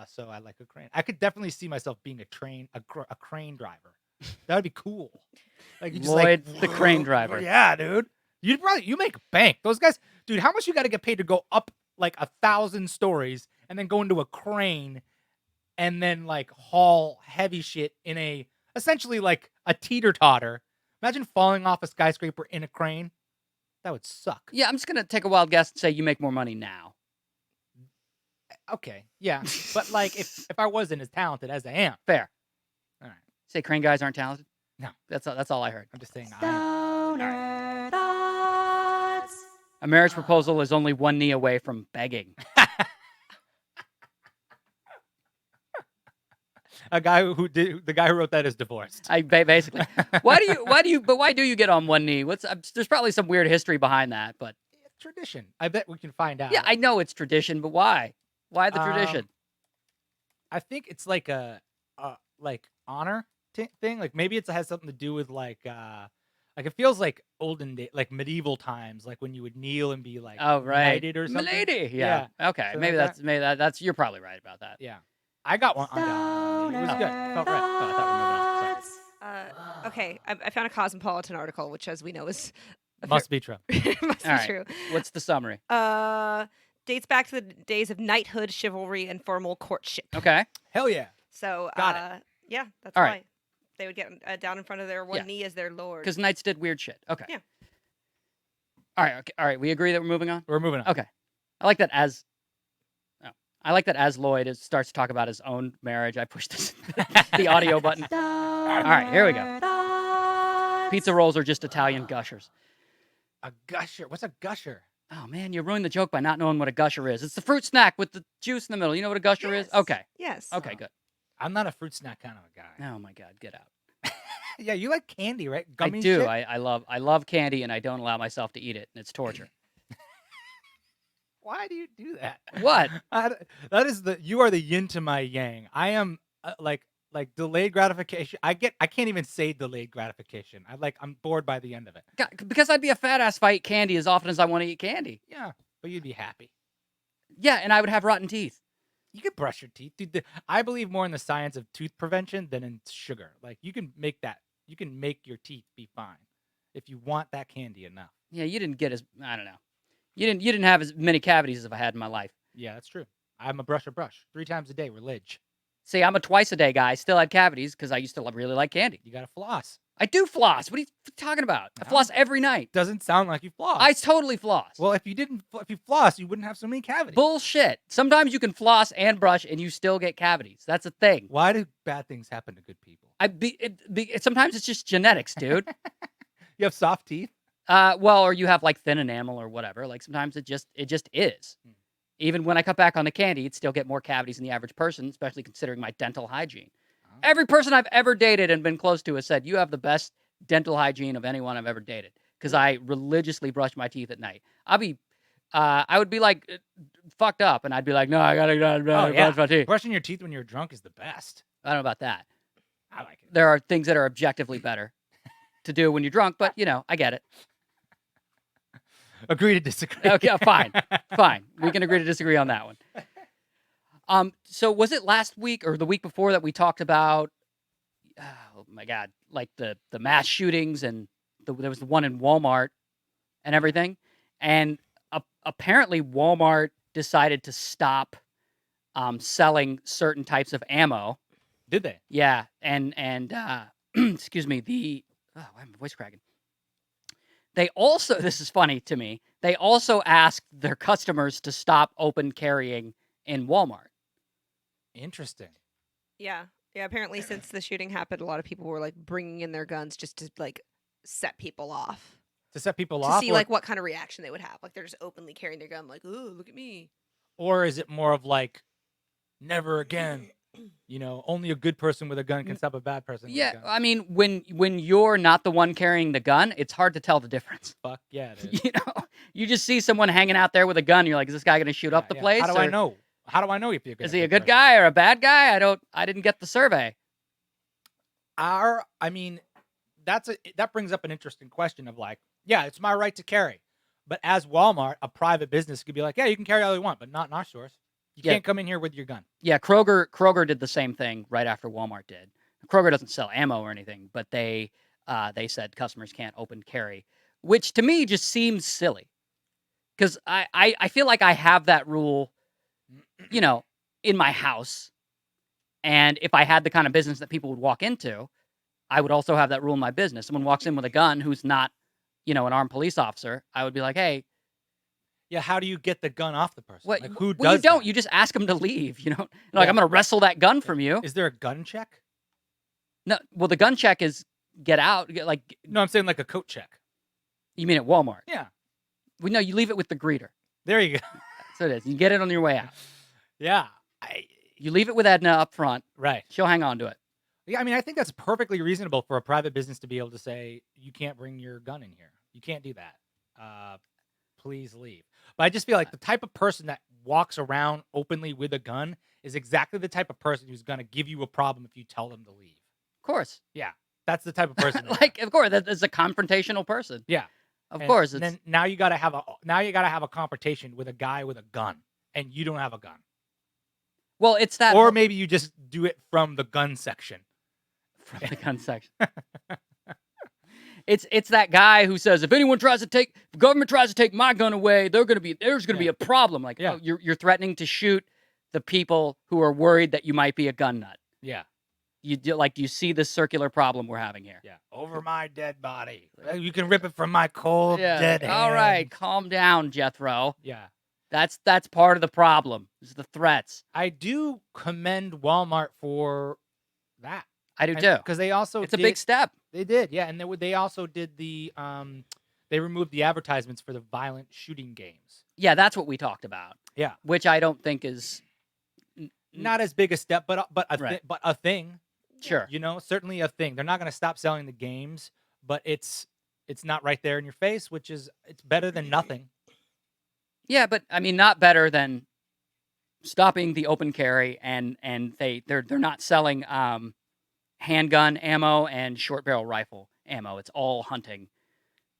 So I like a crane. I could definitely see myself being a crane driver. That would be cool. Like you just Lloyd, like the crane driver. Yeah, dude. You make bank. Those guys, dude, how much you got to get paid to go up like 1,000 stories and then go into a crane and then like haul heavy shit in essentially like a teeter-totter. Imagine falling off a skyscraper in a crane. That would suck. Yeah, I'm just going to take a wild guess and say you make more money now. Okay, yeah. But like if I wasn't as talented as I am. Fair. All right. Say crane guys aren't talented? No. That's all I heard. I'm just saying I am. Stoner Thoughts. A marriage proposal is only one knee away from begging. The guy who wrote that is divorced. Basically. Why do you get on one knee? There's probably some weird history behind that, but Tradition. I bet we can find out. yeah, I know it's tradition, but why? Why the Um, tradition? I think it's like a like honor thing. Like maybe it has something to do with like Like it feels like olden day, like medieval times, like when you would kneel and be like Oh, right. knighted or something. Milady. Yeah. Okay. something Maybe like that's you're probably right about that. Yeah, I got one. I got one. It was good. It felt right. Oh, I thought we were moving on. Sorry. Thoughts. Okay, I found a Cosmopolitan article, which, as we know, is Must be true. must All be right. true. What's the summary? Dates back to the days of knighthood, chivalry, and formal courtship. Okay. Hell yeah. So, Got it. yeah, that's All why right. they would get down in front of their one Yeah. knee as their lord. Because knights did weird shit. Okay. Yeah. All right. Okay. All right. We agree that we're moving on. We're moving on. Okay. I like that as. Oh, I like that as Lloyd starts to talk about his own marriage. I pushed the audio button. All right, here we go. Pizza rolls are just Italian gushers. A gusher. What's a gusher? Oh man, you ruined the joke by not knowing what a gusher is. It's the fruit snack with the juice in the middle. You know what a gusher is? Yes. Okay. Yes. Okay. Good. I'm not a fruit snack kind of a guy. Oh my God, get out. Yeah, you like candy, right? I Gummy do. shit? I love candy, and I don't allow myself to eat it, and it's torture. Why do you do that? What? That is you are the yin to my yang. I am like delayed gratification. I can't even say delayed gratification. I'm bored by the end of it. God, because I'd be a fat ass if I eat candy as often as I want to eat candy. Yeah, but you'd be happy. Yeah, and I would have rotten teeth. You could brush your teeth, dude. I believe more in the science of tooth prevention than in sugar. Like you can make your teeth be fine if you want that candy enough. Yeah, you didn't get I don't know. You didn't have as many cavities as I've had in my life. Yeah, that's true. I'm a brush 3 times a day. Religion. See, I'm a twice a day guy. Still had cavities because I used to really like candy. You gotta floss. I do floss. What are you talking about? I No. floss every night. Doesn't sound like you floss. I totally floss. Well, if you floss, you wouldn't have so many cavities. Bullshit. Sometimes you can floss and brush and you still get cavities. That's a thing. Why do bad things happen to good people? Sometimes it's just genetics, dude. You have soft teeth. Well, or you have like thin enamel or whatever. Like sometimes it just is. Even when I cut back on the candy, it'd still get more cavities than the average person, especially considering my dental hygiene. Oh. Every person I've ever dated and been close to has said, you have the best dental hygiene of anyone I've ever dated. Because I religiously brush my teeth at night. I would be like fucked up, and I'd be like, no, I gotta brush my teeth. Brushing your teeth when you're drunk is the best. I don't know about that. I like it. There are things that are objectively better to do when you're drunk, but I get it. Agree to disagree. Okay, fine. We can agree to disagree on that one. So was it last week or the week before that we talked about? Oh my God, like the mass shootings and there was the one in Walmart and everything, and apparently Walmart decided to stop selling certain types of ammo. Did they? Yeah, and excuse me, why am my voice cracking? They also, this is funny to me, they also asked their customers to stop open carrying in Walmart. Interesting. Yeah. Yeah. Apparently, since the shooting happened, a lot of people were like bringing in their guns just to like set people off. To set people To off? see like what kind of reaction they would have. Like they're just openly carrying their gun, like, ooh, look at me. Or is it more of like, never again? Only a good person with a gun can stop a bad person with a gun. I mean, when you're not the one carrying the gun, it's hard to tell the difference. Fuck yeah, it is. You just see someone hanging out there with a gun. You're like, is this guy going to shoot up the place? How do I know? How do I know if you're Is he a good guy or a bad guy? I didn't get the survey. That brings up an interesting question of like, yeah, it's my right to carry. But as Walmart, a private business could be like, yeah, you can carry all you want, but not in our stores. You can't come in here with your gun. Yeah, Kroger did the same thing right after Walmart did. Kroger doesn't sell ammo or anything, but they said customers can't open carry, which to me just seems silly. Because I feel like I have that rule, in my house. And if I had the kind of business that people would walk into, I would also have that rule in my business. Someone walks in with a gun who's not, an armed police officer, I would be like, hey. Yeah, how do you get the gun off the person? What, like, who does you don't. that? You just ask them to leave, I'm going to wrestle that gun from you. Is there a gun check? No, well, the gun check is get out. No, I'm saying like a coat check. You mean at Walmart? Yeah. Well, no, you leave it with the greeter. There you go. So it is. You get it on your way out. Yeah. You leave it with Edna up front. Right. She'll hang on to it. Yeah, I mean, I think that's perfectly reasonable for a private business to be able to say, you can't bring your gun in here. You can't do that. Please leave. But I just feel like the type of person that walks around openly with a gun is exactly the type of person who's going to give you a problem if you tell them to leave. Of course. Yeah. That's the type of person. Like, of course, that is a confrontational person. Yeah. Of And course, then it's now you gotta have a confrontation with a guy with a gun, and you don't have a gun, well, it's that or whole- maybe you just do it from the gun section. from the gun section. It's that guy who says if anyone tries to take if government tries to take my gun away, there's gonna be a problem. Like, Yeah. oh, you're threatening to shoot the people who are worried that you might be a gun nut. Yeah. You see this circular problem we're having here. Yeah. Over my dead body. You can rip it from my cold dead hands. All right, calm down, Jethro. Yeah. That's part of the problem. Is the threats. I do commend Walmart for that. I do too. Because they also It's a big step. They did, yeah, and they also did the they removed the advertisements for the violent shooting games. Yeah, that's what we talked about. Yeah. Which I don't think is Not as big a step, but Right. a thing. sure. You know, certainly a thing. They're not going to stop selling the games, but it's not right there in your face, which is it's better than nothing. Yeah, but I mean, not better than stopping the open carry, and they're not selling handgun ammo and short barrel rifle ammo. It's all hunting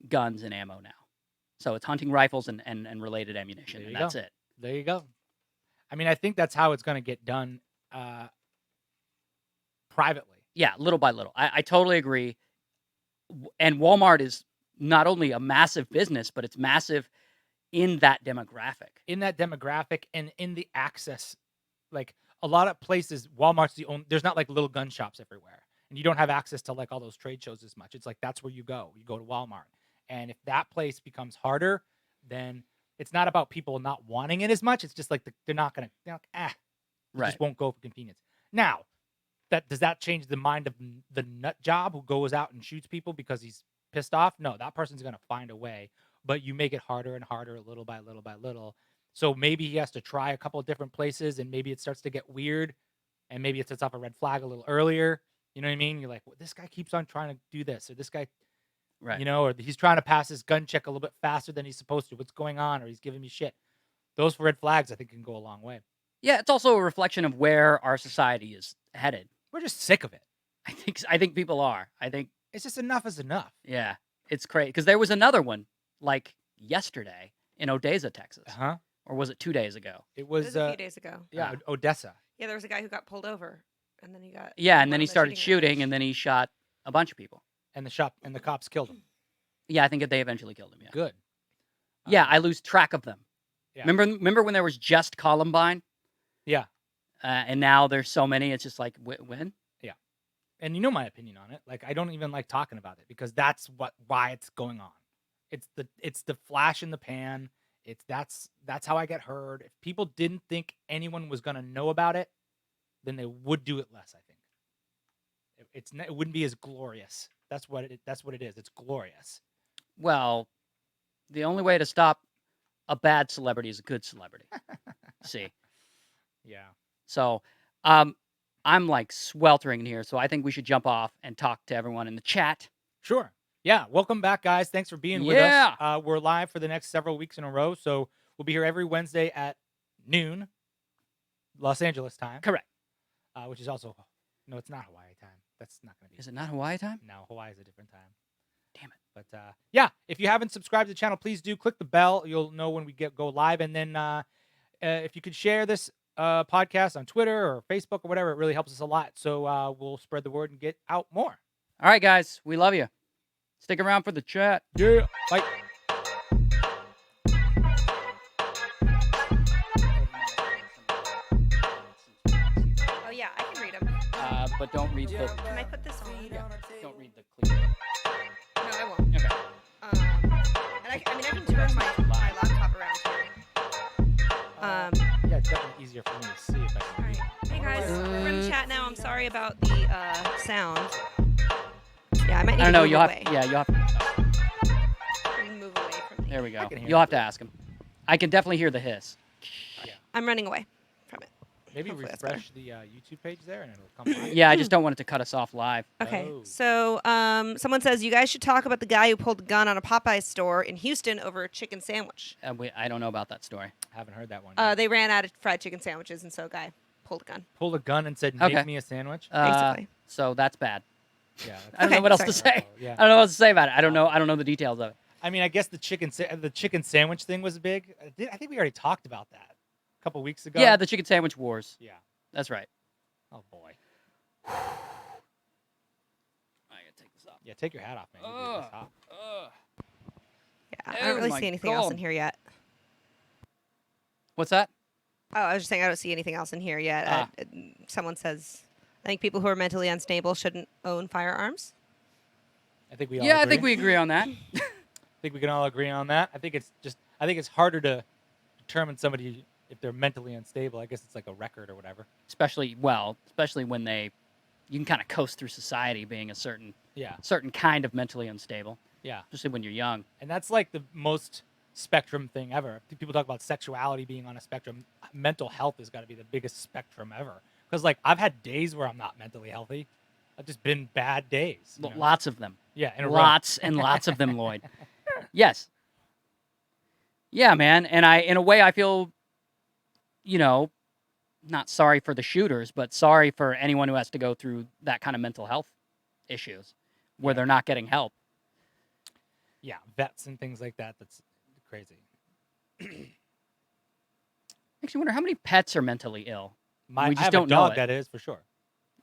guns and ammo now. So it's hunting rifles and related ammunition, There and you that's go. it. There you go. I mean, I think that's how it's going to get done privately. Yeah, little by little. I totally agree. And Walmart is not only a massive business, but it's massive in that demographic. In that demographic and in the access, like a lot of places, Walmart's the only. There's not like little gun shops everywhere, and you don't have access to like all those trade shows as much. It's like that's where you go. You go to Walmart, and if that place becomes harder, then it's not about people not wanting it as much. It's just like they're not gonna. They're like, they Right. just won't go for convenience. Now, does that change the mind of the nut job who goes out and shoots people because he's pissed off? No, that person's gonna find a way. But you make it harder and harder, little by little by little. So maybe he has to try a couple of different places, and maybe it starts to get weird, and maybe it sets off a red flag a little earlier. You know what I mean? You're like, well, this guy keeps on trying to do this, or this guy, Right. you know, or he's trying to pass his gun check a little bit faster than he's supposed to. What's going on? Or he's giving me shit. Those red flags, I think, can go a long way. Yeah, it's also a reflection of where our society is headed. We're just sick of it. I think people are. I think It's just enough is enough. yeah, it's crazy because there was another one like yesterday in Odessa, Texas, Huh? or was it 2 days ago? It It was, was a few days ago. yeah, Odessa. Yeah, there was a guy who got pulled over, and then he got Yeah, and went then on he the started shooting, range. and then he shot a bunch of people. And the cops killed him. Yeah, I think they eventually killed him. Yeah, Good. yeah, I lose track of them. Yeah. Remember when there was just Columbine, Yeah. and now there's so many. It's just like when? And you know my opinion on it. Like I don't even like talking about it because that's why it's going on. It's the flash in the pan. That's how I get heard. If people didn't think anyone was gonna know about it, then they would do it less. I think it wouldn't be as glorious. That's what it is. It's glorious. Well, the only way to stop a bad celebrity is a good celebrity. See, Yeah. so I'm like sweltering in here, so I think we should jump off and talk to everyone in the chat. Sure. Yeah. Welcome back, guys. Thanks for being with Yeah. us. We're live for the next several weeks in a row, so we'll be here every Wednesday at noon, Los Angeles time. Correct. Which is also no, it's not Hawaii time. That's not going to be. Is it not Hawaii time? No, Hawaii is a different time. Damn it. But yeah, if you haven't subscribed to the channel, please do click the bell. You'll know when we go live. And then if you could share this podcast on Twitter or Facebook or whatever, it really helps us a lot. So we'll spread the word and get out more. All right, guys, we love you. Stick around for the chat. Yeah. Bye. Oh yeah, I can read them. But don't read the Can I put this on? yeah, don't read the clear. No, I won't. Okay. And I mean, I can turn my laptop around too. Yeah, it's definitely easier for me to see if I All can right. read. Hey guys, we're in the chat now. I'm sorry about the sound. Yeah, I might need I don't to know. move You'll away. have you'll have I can move away from the. there we go. can hear You'll it. have to ask him. I can definitely hear the hiss. I'm running away from it. Maybe Hopefully that's refresh the YouTube page there and it'll come live. Yeah, I just don't want it to cut us off live. Okay, Oh. so someone says you guys should talk about the guy who pulled a gun on a Popeye store in Houston over a chicken sandwich. I don't know about that story. Haven't heard that one. Yet. They ran out of fried chicken sandwiches, and so a guy pulled a gun. Pulled a gun and said, "Make Okay. me a sandwich." Basically. So that's bad. Yeah. I don't Okay, know what else sorry. to say. Yeah. I don't know what else to say about it. I don't know. I don't know the details of it. I mean, I guess the chicken sandwich thing was big. I think we already talked about that a couple weeks ago. Yeah, the chicken sandwich wars. Yeah. That's right. Oh boy. I gotta take this off. Yeah, take your hat off, man. You'll be this hot. Yeah, I don't really my see anything else in God. here yet. What's that? Oh, I was just saying I don't see anything else in here yet. Ah. Someone says, I think people who are mentally unstable shouldn't own firearms. I think we all Yeah, I agree. think we agree on that. I think we can all agree on that. I think it's harder to determine somebody if they're mentally unstable. I guess it's like a record or whatever. especially when you can kind of coast through society being a certain Yeah. kind of mentally unstable, Yeah. especially when you're young. And that's like the most spectrum thing ever. People talk about sexuality being on a spectrum. Mental health has got to be the biggest spectrum ever. Because like I've had days where I'm not mentally healthy. I've just been bad days. you know? Lots of them. Yeah, in a row. Lots and lots of them, Lloyd. Yes. Yeah, man. And in a way, I feel, not sorry for the shooters, but sorry for anyone who has to go through that kind of mental health issues where they're not getting help. Yeah, vets and things like that. That's crazy. Makes you wonder how many pets are mentally ill. I just have don't a know dog it. that is for sure.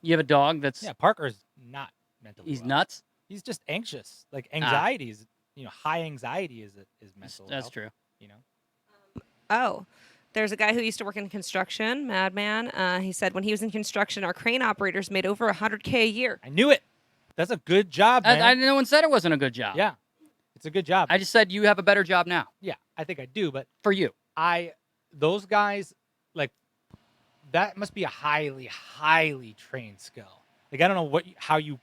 You have a dog that's Yeah, Parker's not mentally he's well. nuts. He's just anxious. Like anxiety is, high anxiety is mental. That's health, true. Oh, there's a guy who used to work in construction, Madman. He said when he was in construction, our crane operators made over $100K a year. I knew it. That's a good job, man. No one said it wasn't a good job. Yeah, it's a good job. I just said you have a better job now Yeah, I think I do, but for you. those guys, like, that must be a highly, highly trained skill. Like, I don't know how you,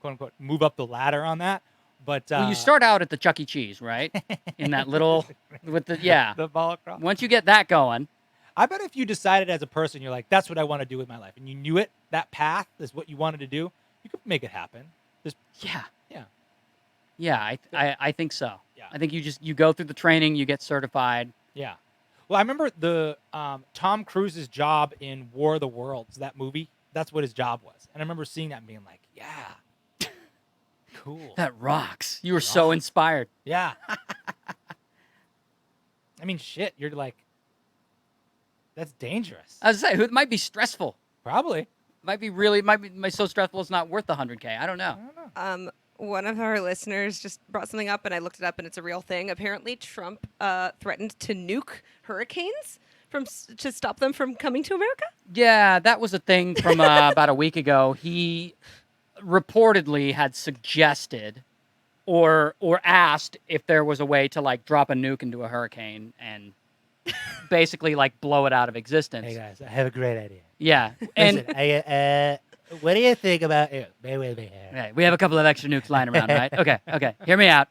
quote unquote, move up the ladder on that, but Well, you start out at the Chuck E. Cheese, right? In that little with the the ball across. Once you get that going, I bet if you decided as a person, you're like, that's what I want to do with my life, and you knew it, that path is what you wanted to do, you could make it happen. yeah, Yeah. yeah, I think so. Yeah. I think you go through the training, you get certified. Yeah. Well, I remember the Tom Cruise's job in War of the Worlds, that movie. That's what his job was. And I remember seeing that and being like, yeah, cool. That rocks. You were so inspired. Yeah. I mean, shit, you're like, that's dangerous. I was saying, it might be stressful. Probably. Might be so stressful it's not worth the $100K. I don't know. I don't know. One of our listeners just brought something up, and I looked it up, and it's a real thing. Apparently, Trump threatened to nuke hurricanes to stop them from coming to America. Yeah, that was a thing from about a week ago. He reportedly had suggested or asked if there was a way to like drop a nuke into a hurricane and basically like blow it out of existence. Hey, guys, I have a great idea. Yeah, and Listen, what do you think about it? Wait. okay, we have a couple of extra nukes lying around, right? Okay, hear me out.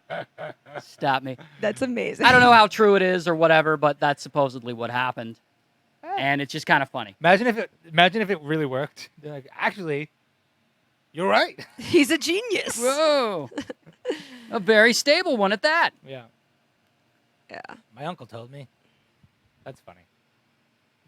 Stop me. That's amazing. I don't know how true it is or whatever, but that's supposedly what happened, and it's just kind of funny. Imagine if it really worked. They're like, actually, you're right. He's a genius. Whoa, a very stable one at that. Yeah. Yeah. My uncle told me. That's funny.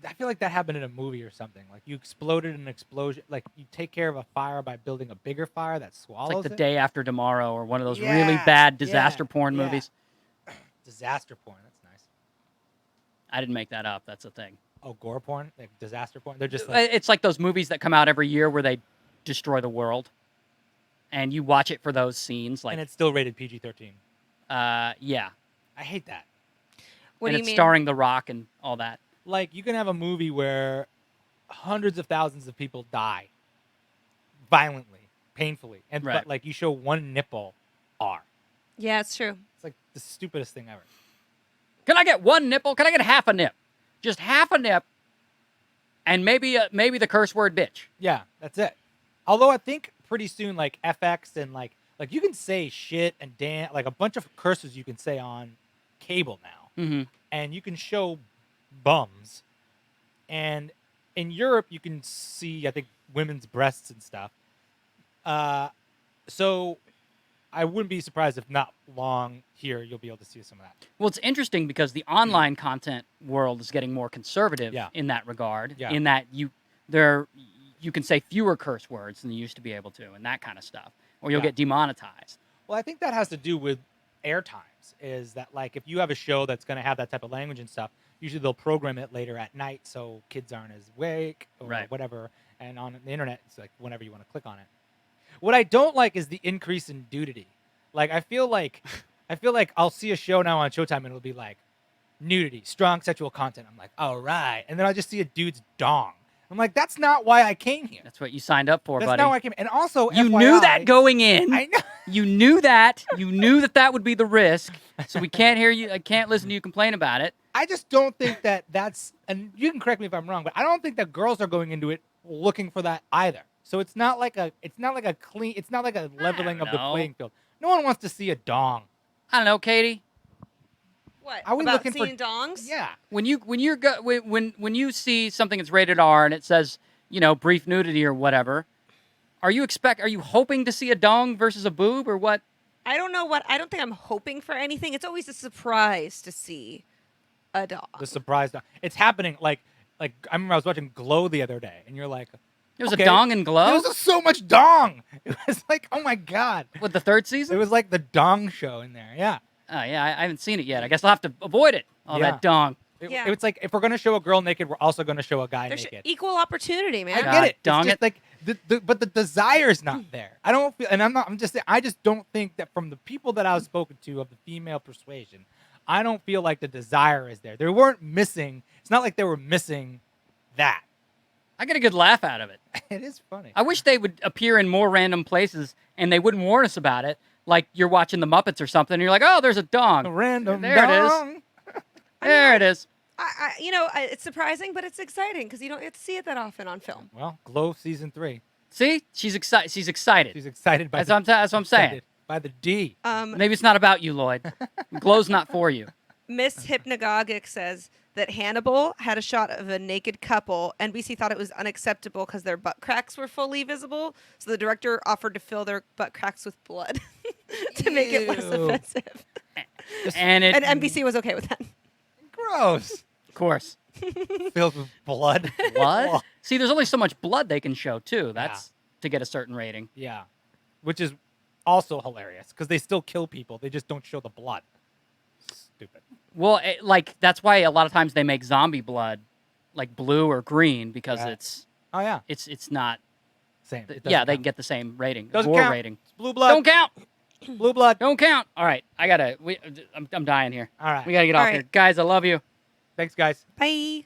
I feel like that happened in a movie or something. Like you exploded in an explosion. Like you take care of a fire by building a bigger fire that swallows It's like the it. Day After Tomorrow or one of those really Yeah, bad disaster yeah, porn yeah. movies. Disaster porn. That's nice. I didn't make that up. That's a thing. Oh, gore porn, like disaster porn. They're just like It's like those movies that come out every year where they destroy the world, and you watch it for those scenes. Like, and it's still rated PG-13. yeah, I hate that. What and do you it's mean? starring The Rock and all that. Like you can have a movie where hundreds of thousands of people die violently, painfully, and Right. but like you show one nipple R. Yeah, it's true. It's like the stupidest thing ever. Can I get one nipple? Can I get half a nip? Just half a nip, and maybe the curse word bitch. Yeah, that's it. Although I think pretty soon, like FX and like you can say shit and like a bunch of curses you can say on cable now, Mm-hmm. and you can show bums, and in Europe you can see I think women's breasts and stuff. So I wouldn't be surprised if not long here you'll be able to see some of that. Well, it's interesting because the online content world is getting more conservative Yeah. in that regard. Yeah. In that you can say fewer curse words than you used to be able to, and that kind of stuff, or you'll Yeah. get demonetized. Well, I think that has to do with air times. Is that like if you have a show that's going to have that type of language and stuff, usually they'll program it later at night so kids aren't as awake or Right. whatever. And on the internet, it's like whenever you want to click on it. What I don't like is the increase in nudity. Like I feel like I'll see a show now on Showtime and it'll be like nudity, strong sexual content. I'm like, all right, and then I just see a dude's dong. I'm like, that's not why I came here. That's what you signed up for, That's buddy. not why I came. And also, You FYI, knew that going in. I know. You knew that. You knew that would be the risk. So we can't hear you. I can't listen to you complain about it. I just don't think that that's, and you can correct me if I'm wrong, but I don't think that girls are going into it looking for that either. So it's not like a leveling of the know. playing field. No one wants to see a dong. I don't know, Katie. What? Are we about looking for- seeing dongs? Yeah. When you see something that's rated R and it says, brief nudity or whatever, are you hoping to see a dong versus a boob or what? I don't know what. I don't think I'm hoping for anything. It's always a surprise to see a dog. The surprise dong. It's happening like I remember I was watching Glow the other day, and you're like, There was okay, a dong and glow there was so much dong. It was like, oh my god. with the third It season. was like the dong show in there. Yeah. Oh yeah, I haven't seen it yet. I guess I'll have to avoid it. All Yeah. that dong. Yeah. It's like if we're gonna show a girl naked, we're also gonna show a guy There's naked. equal opportunity, I man. God get it. dong It's just it. like but the desire's not there. I don't feel, and I'm just saying, I just don't think that from the people that I've spoken to of the female persuasion, I don't feel like the desire is there. They weren't missing. It's not like they were missing that. I get a good laugh out of it. It is funny. I wish they would appear in more random places and they wouldn't warn us about it. Like you're watching the Muppets or something, and you're like, "Oh, there's a A dong. random There it is. dong. There it is." It's surprising, but it's exciting because you don't get to see it that often on film. Well, Glow season 3. See, she's excited. She's excited. She's excited by That's what I'm saying. excited by the D. Maybe it's not about you, Lloyd. Glow's not for you. Miss Hypnagogic says that Hannibal had a shot of a naked couple. NBC thought it was unacceptable because their butt cracks were fully visible, so the director offered to fill their butt cracks with blood to make it less Ew. offensive. And it, And NBC was okay with that. Gross. of course, Filled with blood. blood. See, there's only so much blood they can show too. That's to get a certain rating. Yeah. Which is also hilarious because they still kill people. They just don't show the blood. Stupid. Well, that's why a lot of times they make zombie blood like blue or green because Right. it's Oh, yeah. not. Same. It Yeah, doesn't they count. can get the same rating. Doesn't War count. rating. It's blue blood. Don't count. Blue blood. Don't count. All right, I'm dying here. All right. We gotta get off All here, right. guys. I love you. Thanks, guys. Bye.